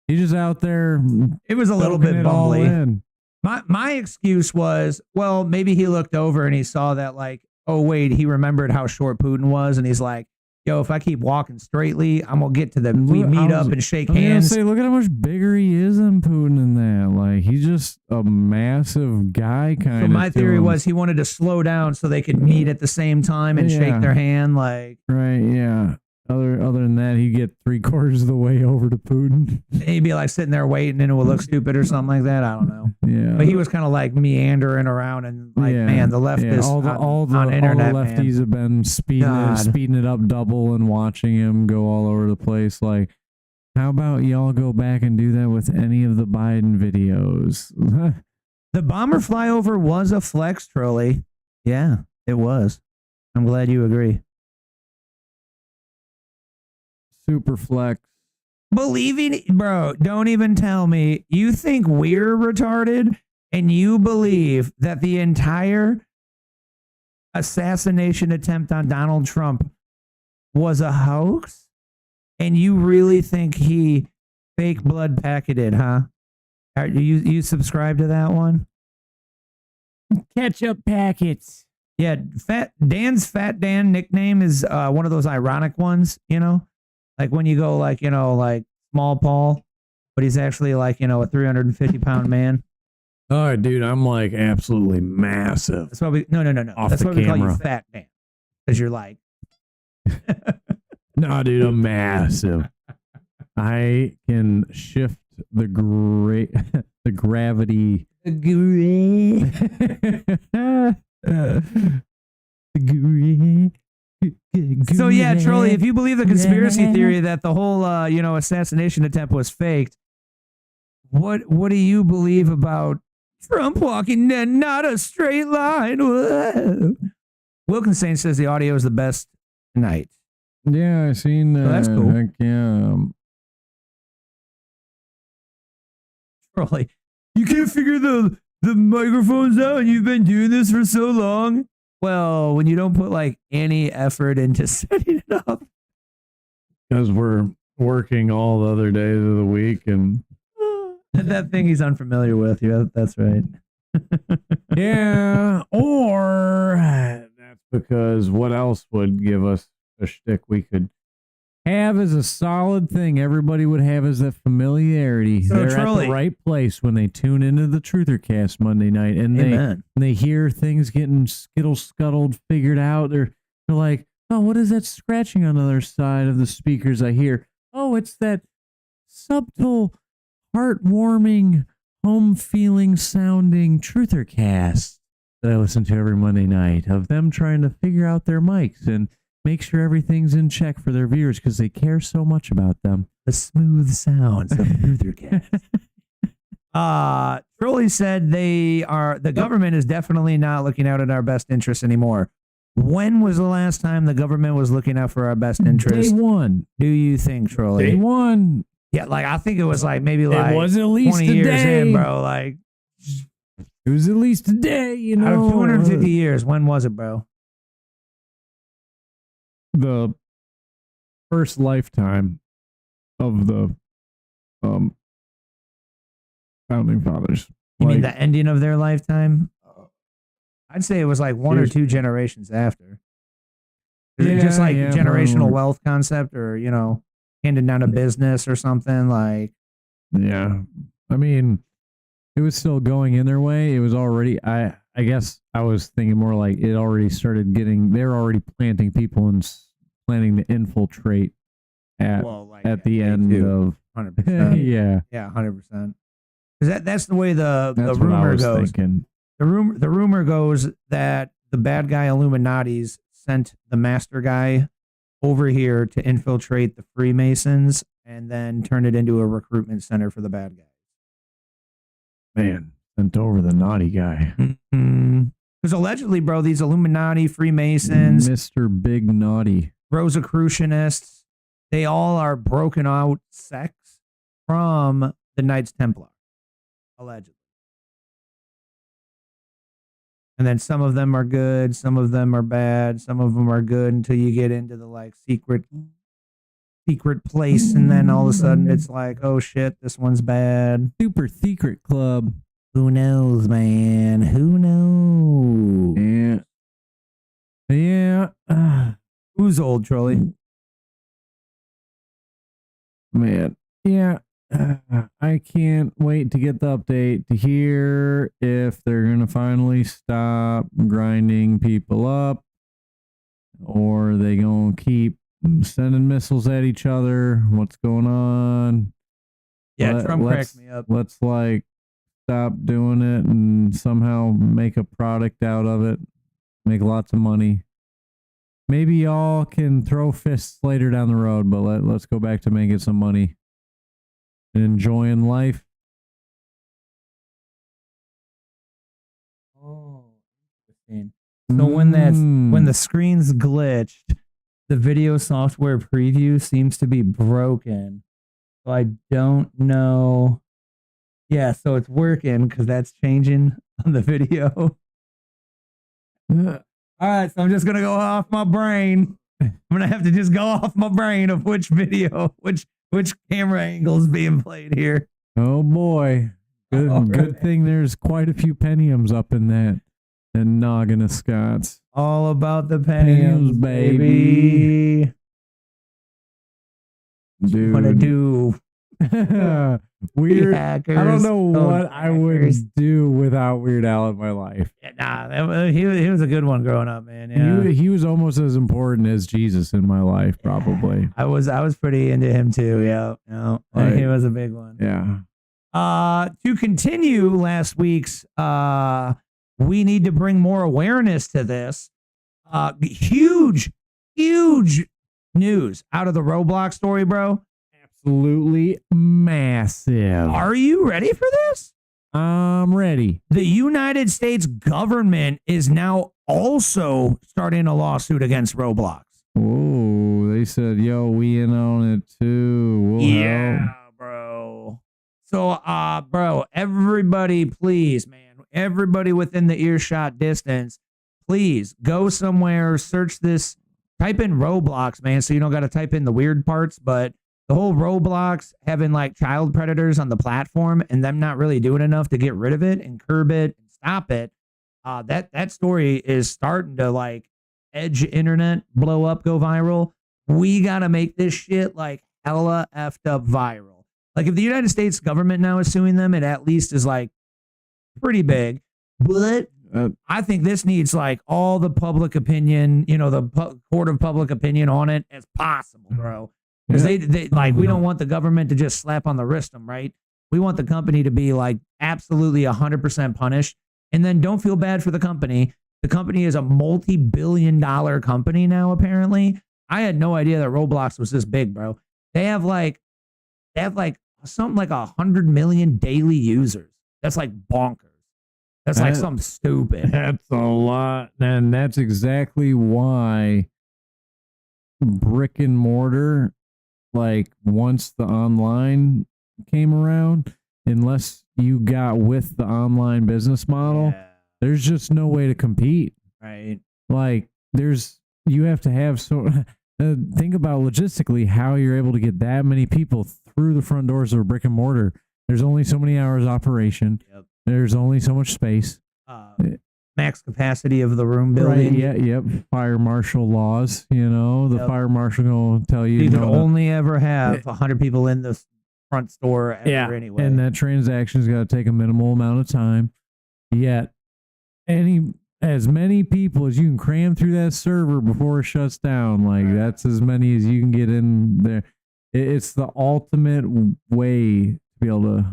he's just out there. It was a little bit bumbly. My excuse was, well, maybe he looked over and he saw that like, oh wait, he remembered how short Putin was, and he's like, yo, if I keep walking straightly, I'm gonna get to we meet up and shake hands. Say, look at how much bigger he is than Putin in that. Like, he's just a massive guy, kind of. So my theory was he wanted to slow down so they could meet at the same time and shake their hand. Like, right, yeah. Other than that, he'd get 3/4 of the way over to Putin. He'd be like sitting there waiting, and it would look stupid or something like that. I don't know. Yeah, but he was kind of like meandering around, and like, man, the leftists all the internet, lefties have been speeding it up double and watching him go all over the place. Like, How about y'all go back and do that with any of the Biden videos? The bomber flyover was a flex, Trolley. Yeah, it was. I'm glad you agree. Super flex. Believing, bro, don't even tell me. You think we're retarded and you believe that the entire assassination attempt on Donald Trump was a hoax? And you really think he fake blood packeted, huh? Are you subscribe to that one? Ketchup packets. Yeah, Dan's Fat Dan nickname is one of those ironic ones, you know? Like when you go like, you know, like Small Paul, but he's actually like, you know, a 350-pound man. Oh, dude, I'm like absolutely massive. That's why we no. That's why we call you Fat Dan. Because you're like no, dude, I'm massive. I can shift the the gravity. So yeah, Trolley, if you believe the conspiracy theory that the whole you know, assassination attempt was faked, what do you believe about Trump walking in not a straight line? Whoa. Wilkinson says the audio is the best tonight. Yeah, I seen that. Oh, that's cool. Heck yeah. Trolley, you can't figure the microphones out and you've been doing this for so long. Well, when you don't put like any effort into setting it up. Because we're working all the other days of the week and that thing he's unfamiliar with. Yeah, that's right. yeah, or that's because what else would give us a shtick we could have as a solid thing everybody would have as that familiarity. So they're Trolley, at the right place when they tune into the Truthercast Monday night and they hear things getting skittle scuttled figured out. They're like, oh, what is that scratching on the other side of the speakers I hear? Oh, it's that subtle, heartwarming, home feeling sounding Truthercast that I listen to every Monday night of them trying to figure out their mics and make sure everything's in check for their viewers because they care so much about them. The smooth sounds of Truthercast. Trolley said the government is definitely not looking out at our best interests anymore. When was the last time the government was looking out for our best interests? Day one. Do you think, Trolley? Day one. Yeah, like I think it was like maybe like it was at least 20 a years day. in, bro. Like it was at least a day, you know. Out of 250 years, when was it, bro? The first lifetime of the founding fathers. You mean the ending of their lifetime? I'd say it was like one or two generations after. Is it just like generational wealth concept, or you know, handing down a business or something like? Yeah, I mean, it was still going in their way. It was already. I guess I was thinking more like it already started getting. They're already planting people and planning to infiltrate at the end of 100%. yeah, 100%. Because that's the way the That's rumor what I was goes. thinking. The rumor goes that the bad guy Illuminatis sent the master guy over here to infiltrate the Freemasons and then turn it into a recruitment center for the bad guys. Man, sent over the naughty guy. Because allegedly, bro, these Illuminati, Freemasons, Mr. Big Naughty, Rosicrucianists, they all are broken out sects from the Knights Templar, allegedly. And then some of them are good, some of them are bad, some of them are good until you get into the like secret place, and then all of a sudden it's like, oh shit, this one's bad. Super secret club. Who knows, man? Who knows? Yeah. Who's old, Trolley? Man. Yeah. I can't wait to get the update to hear if they're going to finally stop grinding people up, or are they going to keep sending missiles at each other. What's going on? Yeah, Trump cracked me up. Let's like stop doing it and somehow make a product out of it. Make lots of money. Maybe y'all can throw fists later down the road, but let's go back to making some money. and enjoying life. Oh, interesting. So when the screen's glitched, the video software preview seems to be broken. So I don't know. Yeah, so it's working because that's changing on the video. All right, so I'm just gonna go off my brain. I'm gonna have to just go off my brain of which video, which camera angle is being played here. Oh boy, good thing there's quite a few Pentiums up in that noggin of Scott's. All about the Pentiums, baby. Dude, What to do? Weird. Hackers, I don't know what I would hackers. do without Weird Al in my life. Nah, he was a good one growing up, man. Yeah. He was almost as important as Jesus in my life, probably. I was pretty into him too. Yeah, no, Right. he was a big one. Yeah. To continue last week's, we need to bring more awareness to this. Huge news out of the Roblox story, bro. Absolutely massive. Are you ready for this? I'm ready. The United States government is now also starting a lawsuit against Roblox. Oh, they said, yo, we in on it too. We'll help. Bro. So, bro, everybody, please, man, everybody within the earshot distance, please go somewhere, search this, type in Roblox, man, so you don't got to type in the weird parts, but the whole Roblox having like child predators on the platform and them not really doing enough to get rid of it and curb it and stop it. That story is starting to like edge internet, blow up, go viral. We got to make this shit like hella effed up viral. Like if the United States government now is suing them, it at least is like pretty big, but I think this needs like all the public opinion, the court of public opinion on it as possible, bro. Because they like, we don't want the government to just slap on the wrist them, right? We want the company to be like absolutely 100% punished. And then don't feel bad for the company. The company is a multi-billion-dollar company now, apparently. I had no idea that Roblox was this big, bro. They have like something like 100 million daily users. That's like bonkers. That's like something stupid. That's a lot. And that's exactly why brick and mortar, like once the online came around, unless you got with the online business model, there's just no way to compete. Right. Like you have to have think about logistically how you're able to get that many people through the front doors of a brick and mortar. There's only so many hours operation. Yep. There's only so much space. Max capacity of the room building. Right, yep. Fire marshal laws, the fire marshal gonna tell you. You can only ever have 100 people in the front store ever anyway. And that transaction's got to take a minimal amount of time. Yet, as many people as you can cram through that server before it shuts down, like that's as many as you can get in there. It's the ultimate way to be able to.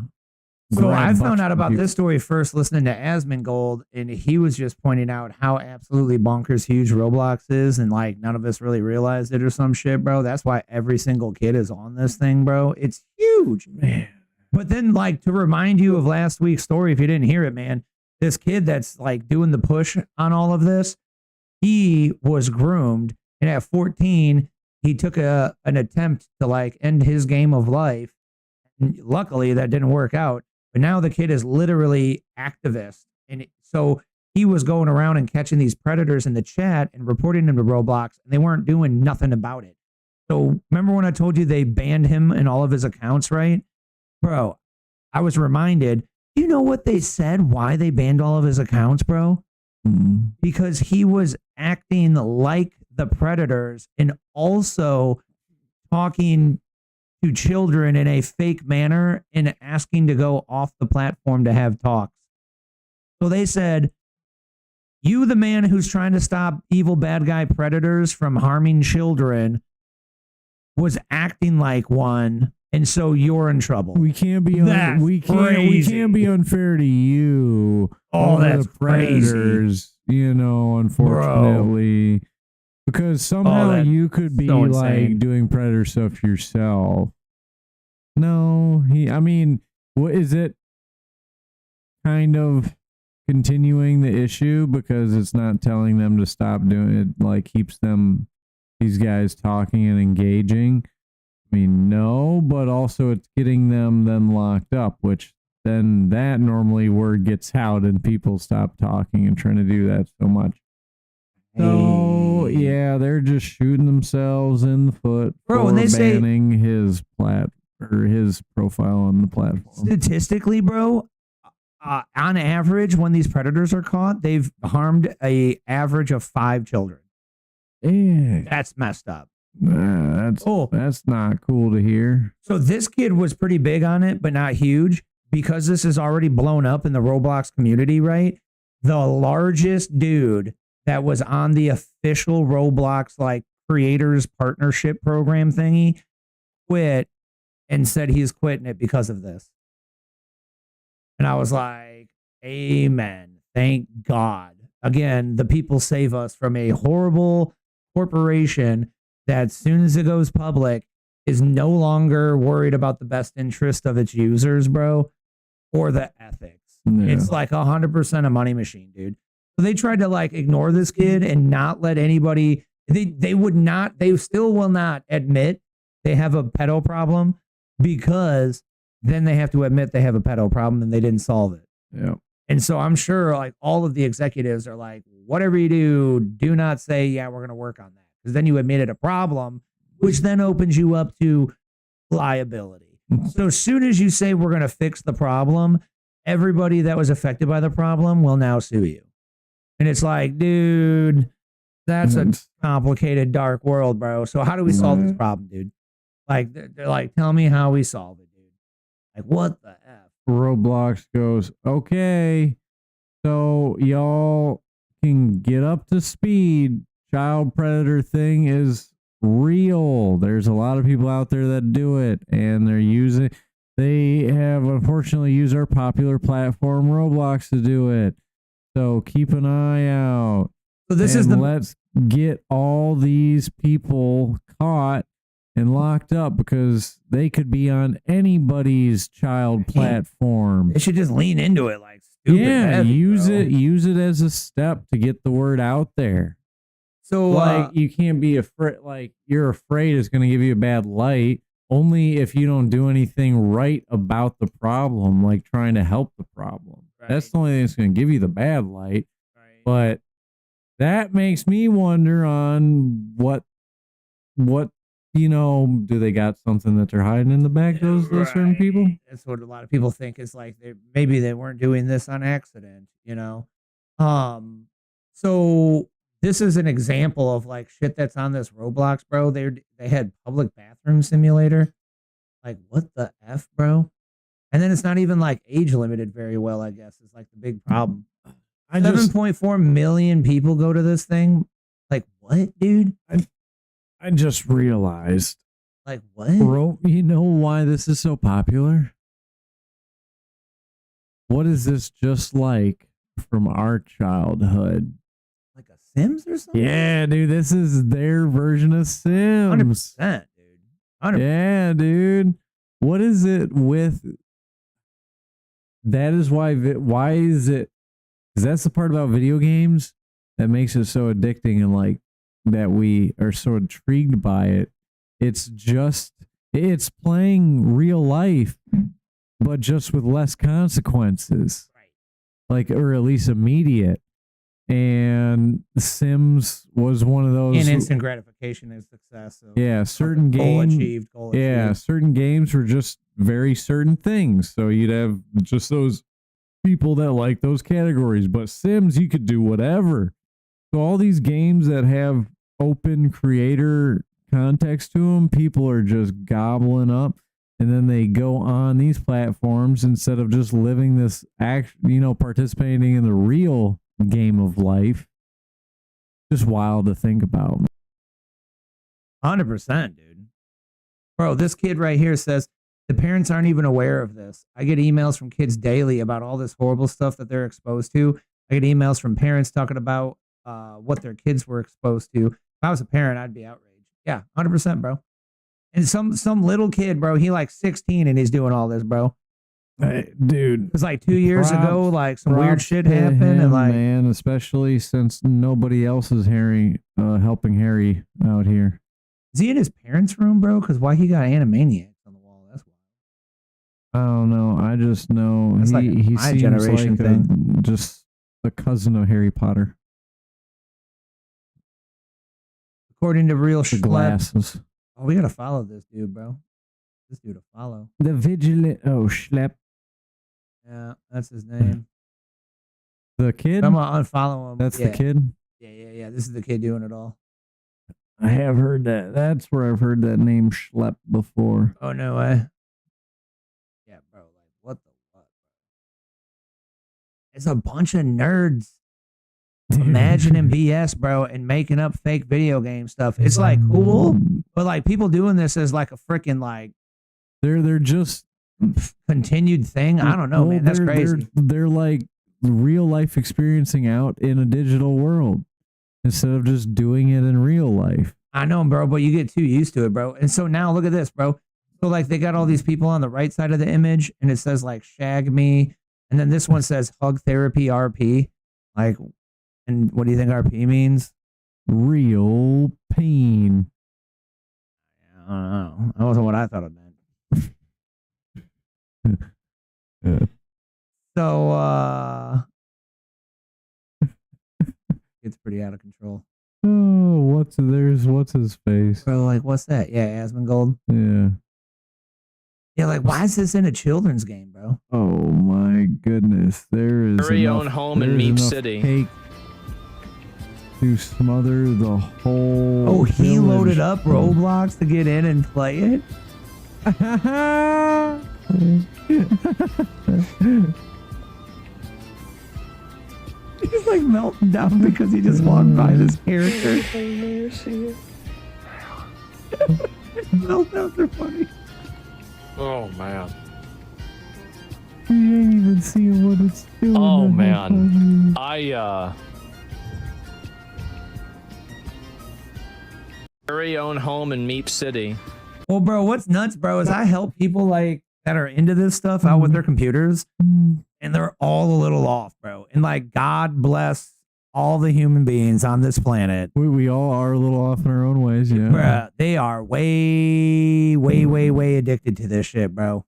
So I found out about this story first listening to Asmongold, and he was just pointing out how absolutely bonkers huge Roblox is, and like none of us really realized it or some shit, bro. That's why every single kid is on this thing, bro. It's huge, man. But then, like, to remind you of last week's story, if you didn't hear it, man, this kid that's like doing the push on all of this, he was groomed, and at 14, he took an attempt to like end his game of life. And luckily, that didn't work out. But now the kid is literally activist. And so he was going around and catching these predators in the chat and reporting them to Roblox, and they weren't doing nothing about it. So remember when I told you they banned him and all of his accounts, right? Bro, I was reminded, you know what they said why they banned all of his accounts, bro? Because he was acting like the predators and also talking to children in a fake manner and asking to go off the platform to have talks. So they said, you, the man who's trying to stop evil bad guy predators from harming children, was acting like one, and so you're in trouble. We can't be we can't be unfair to you. Oh, that's the predators, unfortunately. Bro. Because somehow you could be like doing predator stuff yourself. No, I mean, what is it kind of continuing the issue because it's not telling them to stop doing it, like keeps these guys talking and engaging? I mean, no, but also it's getting them then locked up, which then that normally word gets out and people stop talking and trying to do that so much. So yeah, they're just shooting themselves in the foot Bro, for when they banning his his profile on the platform. Statistically, bro, on average, when these predators are caught, they've harmed a average of 5 children. Yeah, That's messed up. That's not cool to hear. So this kid was pretty big on it, but not huge, because this is already blown up in the Roblox community, right? The largest dude that was on the official Roblox like creators partnership program thingy quit and said he's quitting it because of this. And I was like, amen. Thank God. Again, the people save us from a horrible corporation that as soon as it goes public is no longer worried about the best interest of its users, bro, or the ethics. Yeah. It's like 100% a money machine, dude. So they tried to like ignore this kid and not let anybody, they still will not admit they have a pedo problem, because then they have to admit they have a pedo problem and they didn't solve it. Yeah. And so I'm sure like all of the executives are like, whatever you do not say, yeah, we're going to work on that. Because then you admitted a problem, which then opens you up to liability. So as soon as you say we're going to fix the problem, everybody that was affected by the problem will now sue you. And it's like, dude, that's a complicated, dark world, bro. So how do we solve this problem, dude? Like, they're like, tell me how we solve it, dude. Like, what the F? Roblox goes, okay, so y'all can get up to speed. Child predator thing is real. There's a lot of people out there that do it, and they have unfortunately used our popular platform Roblox to do it. So keep an eye out. So let's get all these people caught and locked up, because they could be on anybody's child platform. They should just lean into it like stupid. Yeah, heavy, use bro. it as a step to get the word out there. So like you can't be afraid, like you're afraid it's going to give you a bad light only if you don't do anything right about the problem, like trying to help the problem. Right. That's the only thing that's going to give you the bad light. Right. But that makes me wonder on what do they got something that they're hiding in the back, those certain people? That's what a lot of people think, is like maybe they weren't doing this on accident, So this is an example of like shit that's on this Roblox, bro. They had public bathroom simulator. Like, what the F, bro? And then it's not even like age limited very well, I guess, is like the big problem. 7.4 million people go to this thing. Like, what, dude? I just realized. Like, what? Bro, you know why this is so popular? What is this just like from our childhood? Like a Sims or something? Yeah, dude, this is their version of Sims. 100%, dude. 100%. Yeah, dude. What is it with? That is why is it? Because that's the part about video games that makes it so addicting, and like that we are so intrigued by it. It's playing real life, but just with less consequences, right? Like, or at least immediate. And Sims was one of those. And instant gratification is success. So yeah, certain games. Goal achieved. Yeah, certain games were just very certain things. So you'd have just those people that like those categories. But Sims, you could do whatever. So all these games that have open creator context to them, people are just gobbling up, and then they go on these platforms instead of just living this participating in the real game of life. Just wild to think about. 100%, dude. Bro, this kid right here says the parents aren't even aware of this. I get emails from kids daily about all this horrible stuff that they're exposed to. I get emails from parents talking about what their kids were exposed to. If I was a parent, I'd be outraged. Yeah, 100%, bro. And some little kid, bro, he like 16 and he's doing all this, bro. Hey, dude, It's like 2 years ago, like some weird props shit to happened, him, and like, man, especially since nobody else is helping Harry out here. is he in his parents' room, bro? Because why he got Animaniacs on the wall? That's why. I don't know. I just know That's like he my seems generation like just a cousin of Harry Potter. According to Real The Schlep. glasses. Oh, we gotta follow this dude, bro. This dude to follow. The vigilant. Oh, Schlep. Yeah, that's his name. The kid? I'm gonna unfollow him. That's Yeah. the kid? Yeah. This is the kid doing it all. I have heard that. That's where I've heard that name Schlep before. Oh, no way. Yeah, bro. Like, what the fuck, bro? It's a bunch of nerds imagining BS, bro, and making up fake video game stuff. It's like cool, but like people doing this as like a freaking like They're just continued thing. I don't know, man. That's crazy. They're like real life experiencing out in a digital world instead of just doing it in real life. I know, bro, but you get too used to it, bro. And so now look at this, bro. So like they got all these people on the right side of the image, and it says like shag me, and then this one says hug therapy RP. Like, and what do you think RP means? Real pain. I don't know. That wasn't what I thought it meant. So it's pretty out of control. Oh, what's his face? Bro, like what's that? Yeah, Asmongold. Yeah. Yeah, like why is this in a children's game, bro? Oh my goodness. There is Very enough, own home in there's Meep enough City. Cake to smother the whole Oh, he village. loaded up Roblox to get in and play it? He's like melting down because he just walked by this character. Meltdowns are funny. Oh man. You ain't even seeing what it's doing. Oh man. Very own home in Meep City. Well, bro, what's nuts, bro, is I help people like that are into this stuff out with their computers, and they're all a little off, bro. And like, God bless all the human beings on this planet. We all are a little off in our own ways, yeah. Bruh, they are way addicted to this shit, bro.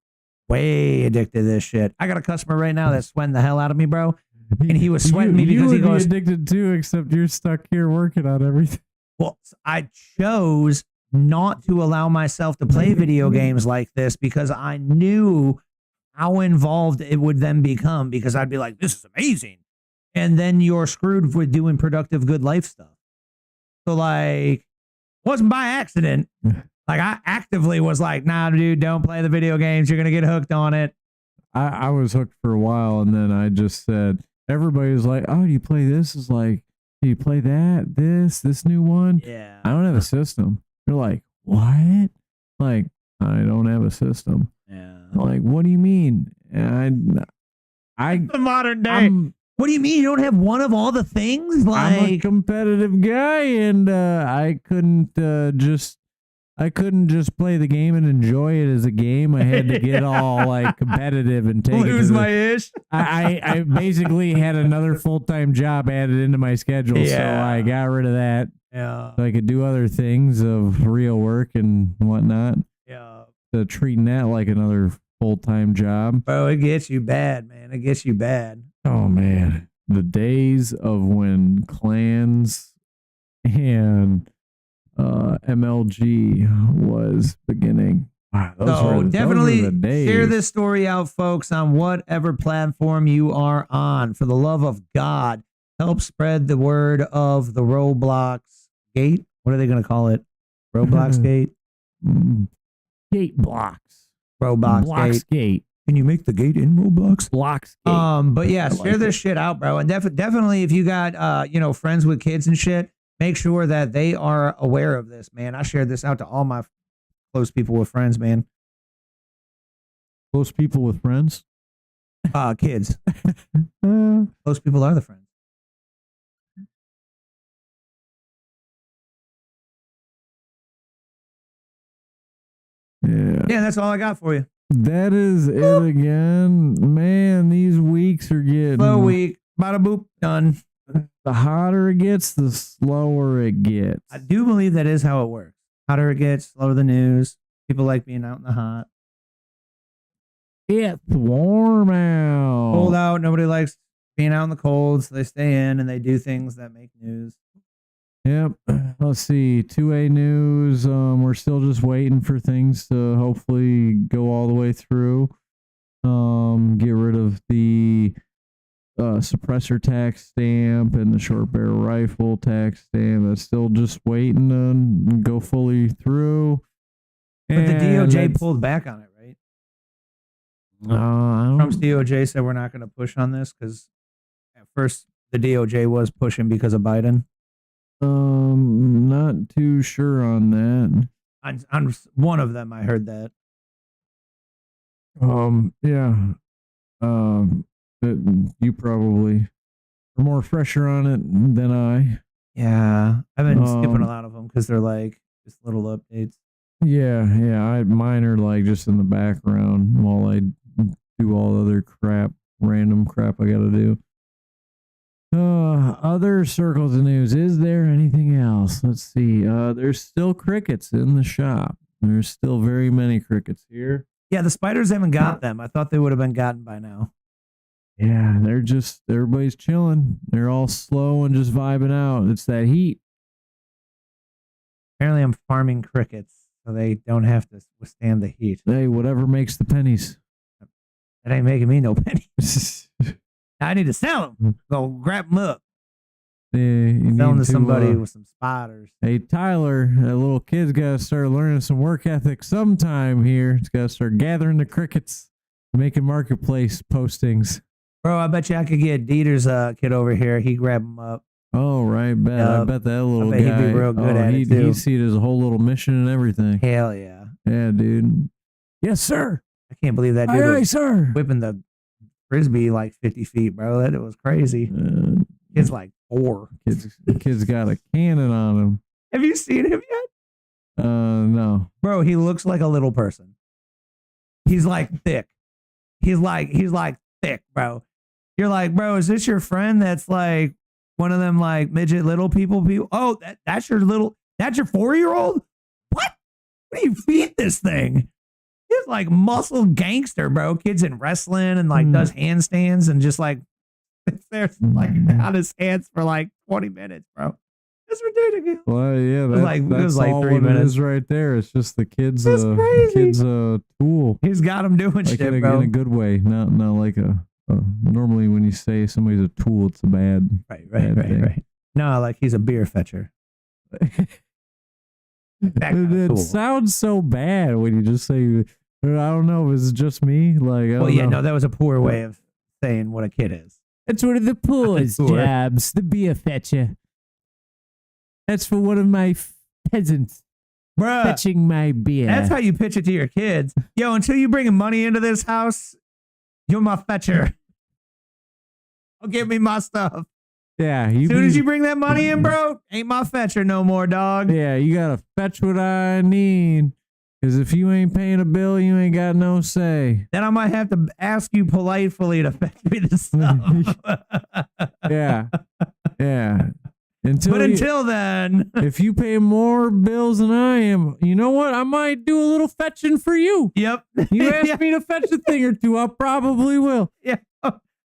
Way addicted to this shit. I got a customer right now that's sweating the hell out of me, bro. And he was sweating me because he would goes, be addicted too, except you're stuck here working on everything. well, I chose not to allow myself to play video games like this because I knew how involved it would then become, because I'd be like, this is amazing. And then you're screwed with doing productive, good life stuff. So like, wasn't by accident. Like I actively was like, nah, dude, don't play the video games. You're going to get hooked on it. I was hooked for a while, and then I just said, everybody was like, oh, do you play this? Is like, do you play that, this new one? Yeah. I don't have a system. They're like, what? Like, I don't have a system. Yeah. I'm like, what do you mean? And The modern day. What do you mean you don't have one of all the things? I'm a Like, competitive guy, and I couldn't just play the game and enjoy it as a game. I had to get all like competitive and take lose it to my ish. I basically had another full-time job added into my schedule, so Yeah. I got rid of that. Yeah. So I could do other things of real work and whatnot. Yeah. So treating that like another full-time job. Bro, it gets you bad, man. It gets you bad. Oh man, the days of when clans and MLG was beginning. Wow, So definitely the days. share this story out, folks, on whatever platform you are on. For the love of God, help spread the word of the Roblox gate. What are they going to call it? Roblox gate? Gate blocks. Roblox Blocks gate. Can you make the gate in Roblox? Blocks gate. But yeah, share this shit out, bro. And definitely if you got, friends with kids and shit, make sure that they are aware of this, man. I shared this out to all my close people with friends, man. Close people with friends? Kids. Close people are the friends. Yeah, that's all I got for you. That is it again. Man, these weeks are getting Slow week. Bada boop. Done. the hotter it gets, the slower it gets. I do believe that is how it works. Hotter it gets, slower the news. People like being out in the hot. It's warm out. Cold out. Nobody likes being out in the cold, so they stay in and they do things that make news. Yep. Let's see. 2A news. We're still just waiting for things to hopefully go all the way through. Get rid of the suppressor tax stamp and the short barrel rifle tax stamp. That's still just waiting to go fully through. But the DOJ pulled back on it, right? Trump's DOJ said we're not going to push on this because at first the DOJ was pushing because of Biden. Not too sure on that. On one of them, I heard that. Yeah. You probably are more fresher on it than I. Yeah, I've been skipping a lot of them because they're like just little updates. Yeah. Mine are like just in the background while I do all the other random crap I gotta do. Other circles of news. Is there anything else? Let's see. There's still crickets in the shop. There's still very many crickets here. Yeah, the spiders haven't got them. I thought they would have been gotten by now. Yeah, everybody's chilling. They're all slow and just vibing out. It's that heat. Apparently I'm farming crickets so they don't have to withstand the heat. Hey, whatever makes the pennies. That ain't making me no pennies. I need to sell them. Go grab them up. Yeah, you Sell them need to somebody with some spiders. Hey, Tyler, that little kid's got to start learning some work ethic sometime here. He's got to start gathering the crickets, making marketplace postings. Bro, I bet you I could get Dieter's kid over here. He grab them up. Oh, right. I bet that little guy. He'd be real good at it, too. He'd see it as a whole little mission and everything. Hell yeah. Yeah, dude. Yes, sir. I can't believe that dude was sir. whipping the frisbee like 50 feet, bro. That was crazy. Kid's like 4. Kid's got a cannon on him. Have you seen him yet? No. Bro, he looks like a little person. He's like thick. He's like thick, bro. You're like, bro, is this your friend that's like one of them like midget little people? Oh, that's your 4-year-old? What do you feed this thing? He's like muscle gangster, bro. Kid's in wrestling and like does handstands and just like sits there like on his hands for like 20 minutes, bro. It's ridiculous. Well, yeah, it was like all 3 what minutes. it is right there. It's just the kid's crazy. Tool. He's got him doing Like shit, bro. in a good way, not like a. Normally, when you say somebody's a tool, it's a bad. Right. No, like he's a beer fetcher. It sounds so bad when you just say. I don't know. Is it just me? Like, No, that was a poor way of saying what a kid is. That's one of the poor's jobs, the beer fetcher. That's for one of my peasants. Bruh, fetching my beer. That's how you pitch it to your kids. Yo, until you bring money into this house, you're my fetcher. I'll give me my stuff. Yeah. As soon as you bring that money in, bro, ain't my fetcher no more, dog. Yeah, you gotta fetch what I need. Because if you ain't paying a bill, you ain't got no say. Then I might have to ask you politely to fetch me the stuff. Yeah. Until then, if you pay more bills than I am, you know what? I might do a little fetching for you. Yep. You ask me to fetch a thing or two, I probably will. Yeah.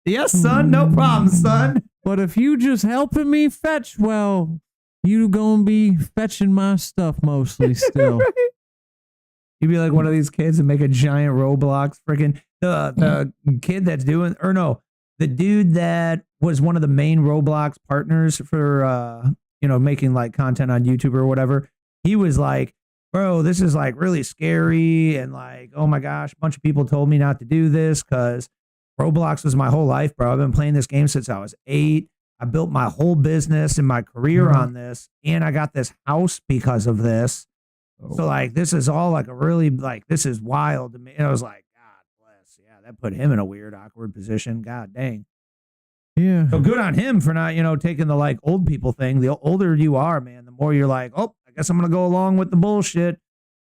Yes, son. No problem, son. But if you just helping me fetch, well, you gonna be fetching my stuff mostly still. Right. You'd be like one of these kids and make a giant Roblox freaking the kid that's doing, or no, the dude that was one of the main Roblox partners for making like content on YouTube or whatever. He was like, bro, this is like really scary and like, oh my gosh, a bunch of people told me not to do this because Roblox was my whole life, bro. I've been playing this game since I was 8. I built my whole business and my career on this, and I got this house because of this. So like this is all like a really like this is wild to me. And I was like, God bless. Yeah, that put him in a weird, awkward position. God dang. Yeah. So good on him for not, taking the like old people thing. The older you are, man, the more you're like, oh, I guess I'm gonna go along with the bullshit.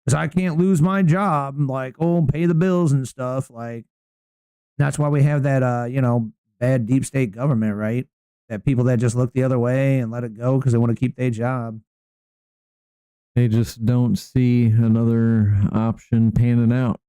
because I can't lose my job. Like, oh, pay the bills and stuff. Like, that's why we have that, bad deep state government, right? That people that just look the other way and let it go because they want to keep their job. They just don't see another option panning out.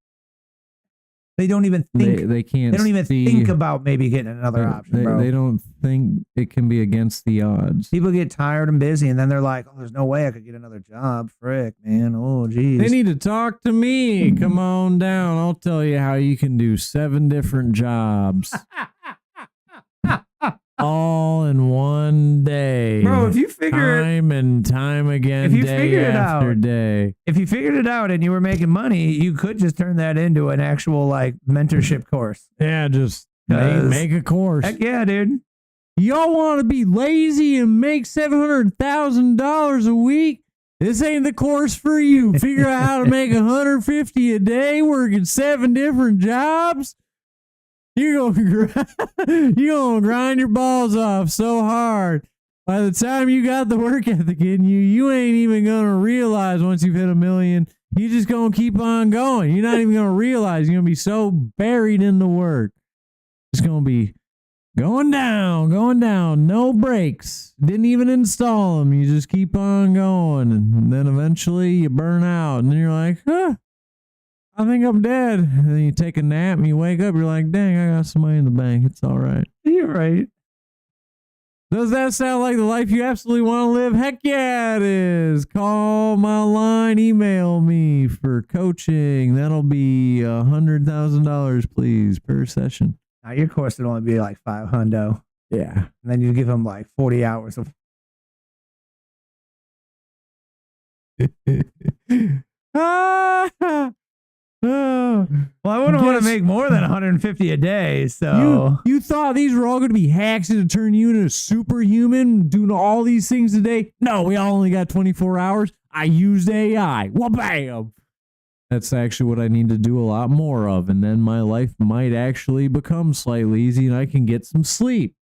They don't even think. They can't. They don't even think about maybe getting another option, bro. They don't think it can be against the odds. People get tired and busy, and then they're like, "Oh, there's no way I could get another job." Frick, man. Oh, geez. They need to talk to me. Come on down. I'll tell you how you can do 7 different jobs. All in one day. Bro, if you figure time and time again, if you day figured it after out, day. If you figured it out and you were making money, you could just turn that into an actual like mentorship course. Yeah, just make a course. Heck yeah, dude. Y'all want to be lazy and make $700,000 a week? This ain't the course for you. Figure out how to make $150 a day working 7 different jobs. You're gonna grind your balls off so hard. By the time you got the work ethic in you, you ain't even gonna realize once you've hit $1 million. You just gonna keep on going. You're not even gonna realize. You're gonna be so buried in the work. It's gonna be going down, no brakes. Didn't even install them. You just keep on going, and then eventually you burn out, and then you're like, huh. I think I'm dead. And then you take a nap and you wake up, you're like, dang, I got some money in the bank. It's all right. You're right. Does that sound like the life you absolutely want to live? Heck yeah, it is. Call my line, email me for coaching. That'll be $100,000, please, per session. Now, your course would only be like $500. Yeah. And then you give them like 40 hours of. Well, I wouldn't want to make more than 150 a day. So you thought these were all going to be hacks to turn you into a superhuman, doing all these things a day? No, we all only got 24 hours. I used AI. Well, bam. That's actually what I need to do a lot more of, and then my life might actually become slightly easy, and I can get some sleep.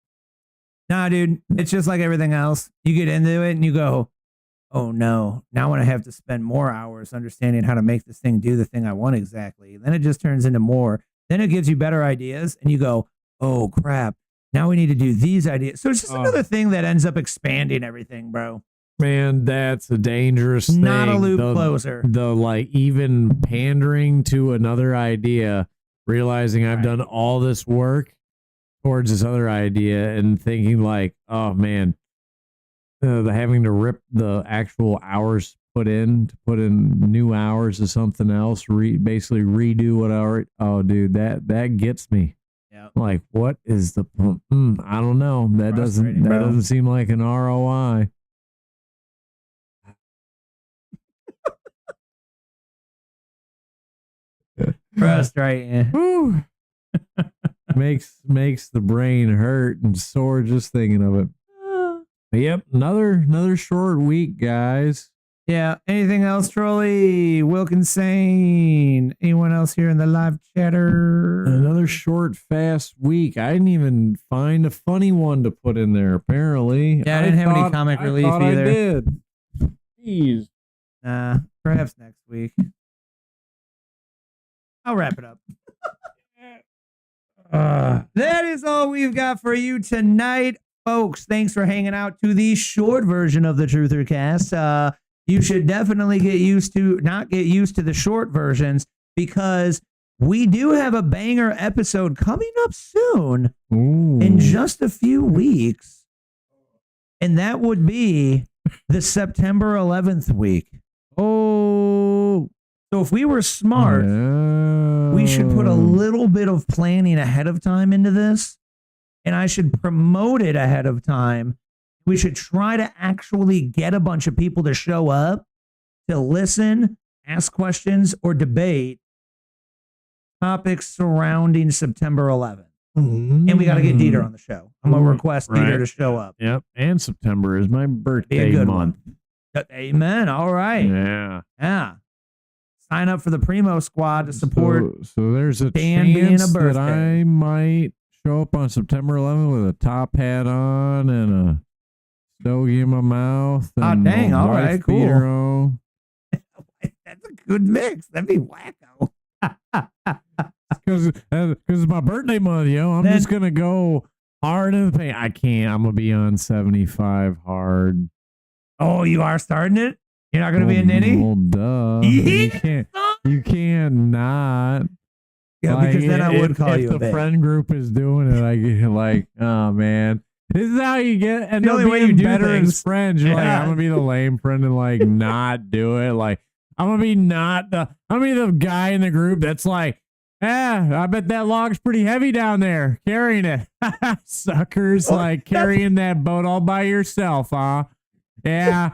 Nah, dude, it's just like everything else. You get into it and you go, oh no, now when I have to spend more hours understanding how to make this thing do the thing I want exactly, then it just turns into more. Then it gives you better ideas and you go, oh crap, now we need to do these ideas. So it's just another thing that ends up expanding everything, bro. Man, that's a dangerous thing. Not a loop closer. The like even pandering to another idea, realizing I've done all this work towards this other idea and thinking like, oh man, the having to rip the actual hours to put in new hours to something else, basically redo what I already. Oh, dude, that gets me. Yeah. Like, what is the? I don't know. That doesn't seem like an ROI. Frustrating. Whew. makes the brain hurt and sore just thinking of it. Yep, another short week, guys. Yeah. Anything else, Trolley? Wilkinson? Anyone else here in the live chatter? Another short, fast week. I didn't even find a funny one to put in there. Apparently, yeah, I didn't have any comic relief either. I did. Jeez. Perhaps next week. I'll wrap it up. That is all we've got for you tonight, folks. Thanks for hanging out to the short version of the Truther Cast. You should definitely not get used to the short versions, because we do have a banger episode coming up soon. Ooh. In just a few weeks. And that would be the September 11th week. Oh. So if we were smart, we should put a little bit of planning ahead of time into this, and I should promote it ahead of time. We should try to actually get a bunch of people to show up, to listen, ask questions, or debate topics surrounding September 11th. And we got to get Dieter on the show. I'm going to request Dieter to show up. Yep. And September is my birthday month. Amen. All right. Yeah. Yeah. Sign up for the Primo Squad to support. So there's a Dan chance being a birthday. that I might show up on September 11th with a top hat on and a stogie in my mouth. And dang. All right. Cool. On. That's a good mix. That'd be wacko. Because it's my birthday month, yo. I'm just gonna go hard in the paint. I can't. I'm gonna be on 75 hard. Oh, you are starting it? You're not gonna be a nitty? Well, duh. You can't not. Yeah, like, because then I would call you a if the bitch. friend group is doing it, I get like, oh man. This is how you get and The only way you do better things. as friends. You're like, I'm gonna be the lame friend and like not do it. Like I'm gonna be the guy in the group that's like, I bet that log's pretty heavy down there carrying it. Suckers, like carrying that boat all by yourself, huh? Yeah.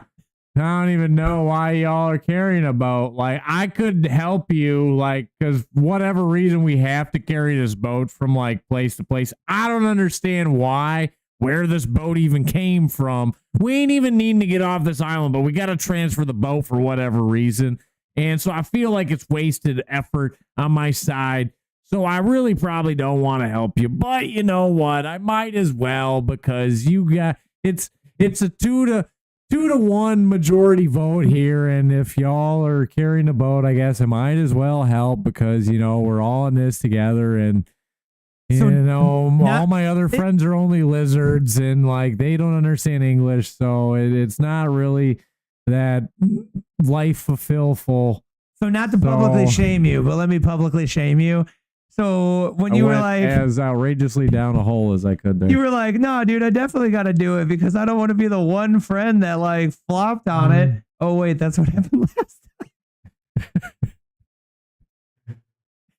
I don't even know why y'all are carrying a boat. Like, I could help you, like, because whatever reason we have to carry this boat from, like, place to place. I don't understand where this boat even came from. We ain't even needing to get off this island, but we got to transfer the boat for whatever reason. And so I feel like it's wasted effort on my side. So I really probably don't want to help you. But you know what? I might as well because it's a 2-to-1 majority vote here, and if y'all are carrying a boat, I guess I might as well help because we're all in this together, and all my other friends are only lizards, and like they don't understand English, so it's not really that life fulfillful. So not to publicly shame you, but let me publicly shame you. So when you were like as outrageously down a hole as I could there. You were like, no, dude, I definitely got to do it because I don't want to be the one friend that like flopped on it. Oh, wait, that's what happened last time.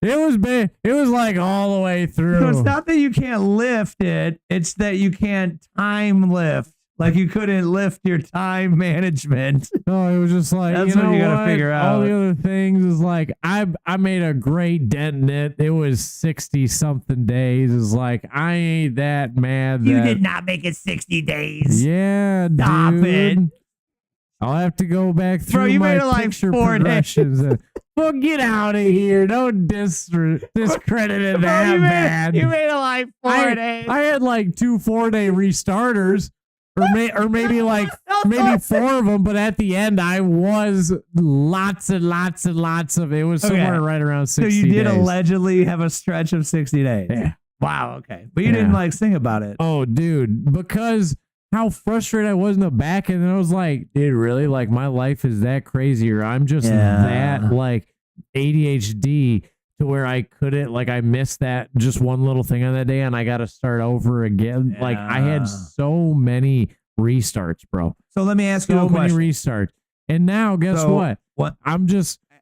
It was big. It was like all the way through. So it's not that you can't lift it. It's that you can't time lift. Like you couldn't lift your time management. No, it was just like, that's what you got to figure out. All the other things is like, I made a great dent in it. It was 60 something days. It's like, I ain't that mad. You did not make it 60 days. Yeah, Stop dude. it. I'll have to go back through Bro, you my made it like picture 4 progressions. Well, get out of here. Don't discredit it that bad. You made it like 4 days. I had like 2 4-day restarters. Or maybe like maybe 4 of them, but at the end I was lots and lots and lots of it was somewhere right around 60 days. So you did allegedly have a stretch of 60 days. Yeah. Wow. Okay. But you didn't like sing about it. Oh, dude, because how frustrated I was in the back, and I was like, dude, really? Like my life is that crazy, or I'm just that like ADHD to where I couldn't, like I missed that just one little thing on that day and I got to start over again. Yeah. Like I had so many restarts, bro. So let me ask you a question. So many restarts. And now guess what?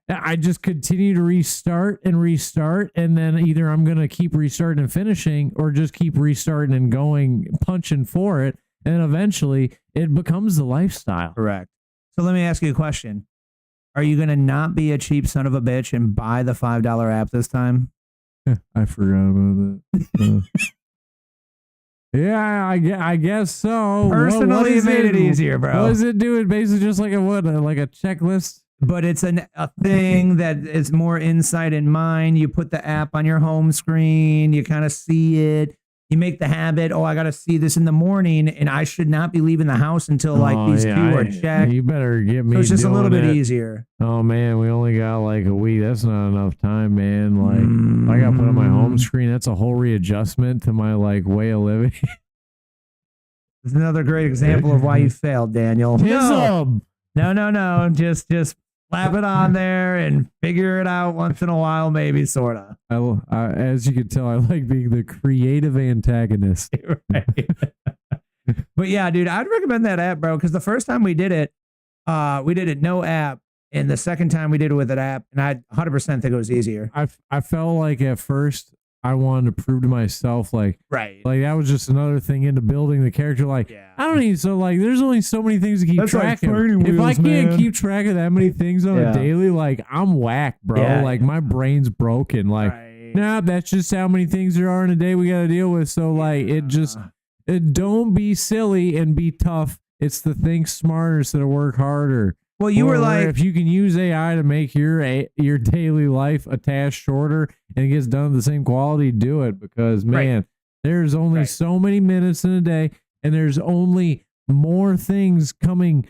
I just continue to restart, and then either I'm going to keep restarting and finishing or just keep restarting and going, punching for it. And eventually it becomes the lifestyle. Correct. So let me ask you a question. Are you going to not be a cheap son of a bitch and buy the $5 app this time? I forgot about that. Yeah, I guess so. Personally, it made it easier, bro. What does it do? It basically just like a checklist? But it's a thing that is more insight in mind. You put the app on your home screen. You kind of see it. You make the habit, I got to see this in the morning, and I should not be leaving the house until these 2 are checked. You better get me. So it's just a little bit easier. Oh man, we only got like a week. That's not enough time, man. Like I got to put on my home screen. That's a whole readjustment to my like way of living. It's another great example of why you failed, Daniel. No. Just slap it on there and figure it out once in a while, maybe, sort of. As you can tell, I like being the creative antagonist. Right. But yeah, dude, I'd recommend that app, bro, because the first time we did it no app, and the second time we did it with an app, and I 100% think it was easier. I felt like at first I wanted to prove to myself, like that was just another thing into building the character. Like, I don't need there's only so many things to keep track of. If I can't keep track of that many things on a daily, like I'm whack, bro. Like my brain's broken. Like, nah, that's just how many things there are in a day we got to deal with. So like, don't be silly and be tough. It's the think smarter instead of work harder. Well, you were like, if you can use AI to make your daily life a task shorter and it gets done with the same quality, do it, because man, there's only so many minutes in a day, and there's only more things coming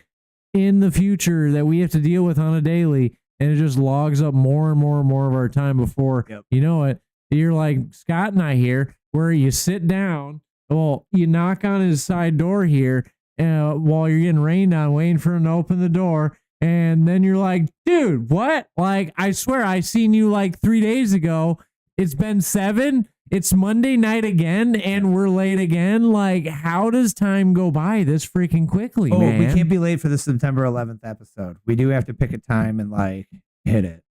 in the future that we have to deal with on a daily. and it just logs up more and more and more of our time before you know it. You're like Scott and I here, where you sit down. Well, you knock on his side door here while you're getting rained on, waiting for him to open the door. And then you're like, dude, what? Like, I swear I seen you like 3 days ago. It's been 7. It's Monday night again, and we're late again. Like, how does time go by this freaking quickly, man? We can't be late for the September 11th episode. We do have to pick a time and like hit it.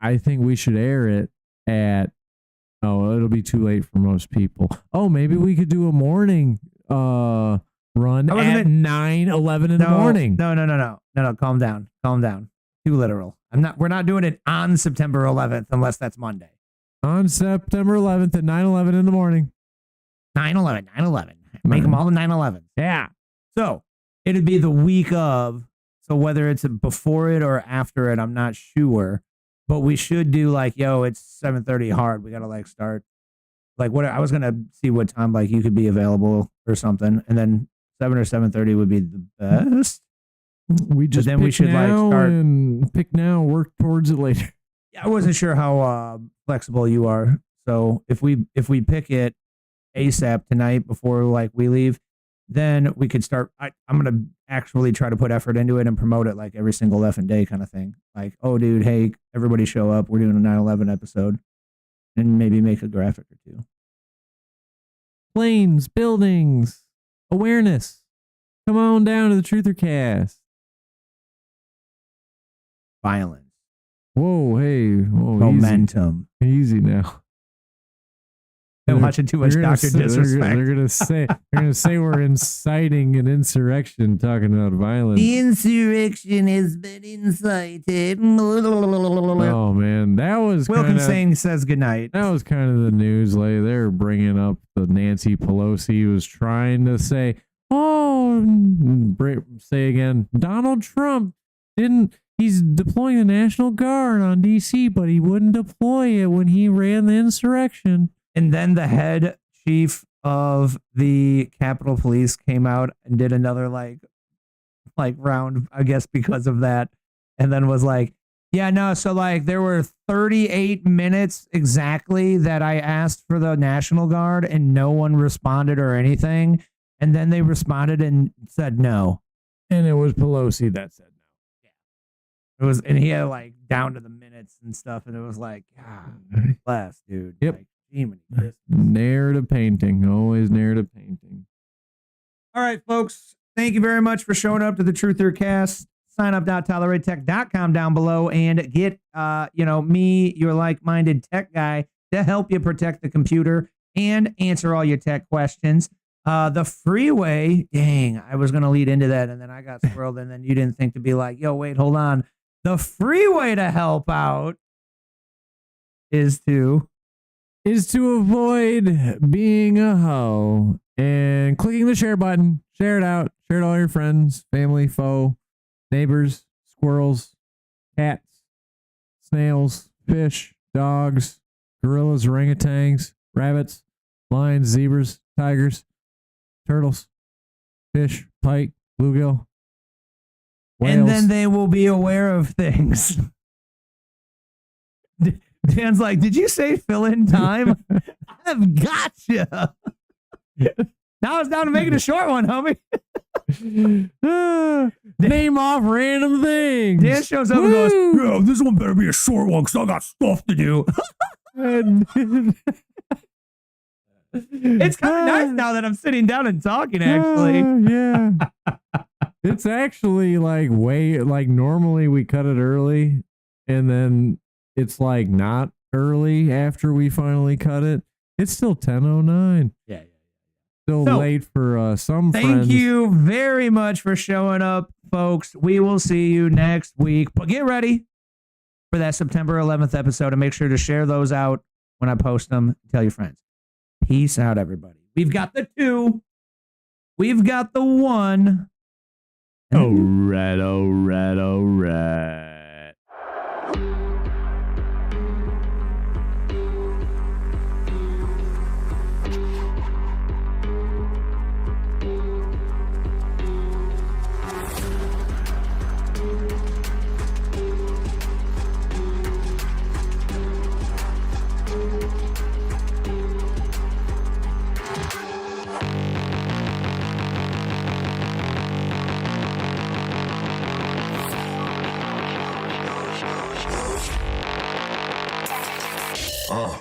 I think we should air it at, it'll be too late for most people. Oh, maybe we could do a morning run at 9, 11 in the morning. No, calm down. Too literal. We're not doing it on September 11th unless that's Monday. On September 11th at 9:11 in the morning. 9/11. Make them all the 9/11. Yeah. So it'd be the week of. So whether it's before it or after it, I'm not sure. But we should do like, it's 7:30 hard. We gotta like start. Like what I was gonna see what time like you could be available or something, and then 7 or 7:30 would be the best. We just then we should like start and pick now, work towards it later. Yeah, I wasn't sure how flexible you are. So if we pick it ASAP tonight before like we leave, then we could start. I'm gonna actually try to put effort into it and promote it like every single effing day kind of thing. Like, oh, dude, hey, everybody show up. We're doing a 9/11 episode, and maybe make a graphic or two. Planes, buildings, awareness. Come on down to the Truther Cast. Violence. Whoa, hey, momentum. Easy now. I'm watching too much Dr. Disrespect. They're gonna say we're inciting an insurrection, talking about violence. The insurrection has been incited. Oh man, that was Wilkinson says goodnight. That was kind of the news. Like they're bringing up the Nancy Pelosi was trying to say, say again, Donald Trump didn't. He's deploying the National Guard on D.C., but he wouldn't deploy it when he ran the insurrection. And then the head chief of the Capitol Police came out and did another like round, I guess, because of that. And then was like, yeah, no. So like there were 38 minutes exactly that I asked for the National Guard and no one responded or anything. And then they responded and said no. And it was Pelosi that said no. It was, and he had like down to the minutes and stuff. And it was like, God bless, dude. Yep. Like, narrative painting, always narrative painting. All right, folks. Thank you very much for showing up to the Truther Cast. Sign up.toleratech.com down below and get, me, your like-minded tech guy, to help you protect the computer and answer all your tech questions. The freeway, dang, I was going to lead into that and then I got squirreled and then you didn't think to be like, yo, wait, hold on. The free way to help out is to avoid being a hoe and clicking the share button. Share it out. Share it to all your friends, family, foe, neighbors, squirrels, cats, snails, fish, dogs, gorillas, orangutans, rabbits, lions, zebras, tigers, turtles, fish, pike, bluegill, whales. And then they will be aware of things. Dan's like, did you say fill in time? I've got you. Now it's down to making a short one, homie. Name off random things. Dan shows up and goes, yo, this one better be a short one because I got stuff to do. It's kind of nice now that I'm sitting down and talking, actually. Yeah. It's actually like normally we cut it early and then it's like not early after we finally cut it. It's still 10:09. Yeah. Still late for some friends. Thank you very much for showing up, folks. We will see you next week. But get ready for that September 11th episode and make sure to share those out when I post them. Tell your friends. Peace out, everybody. We've got the 2. We've got the 1. All right. Uh.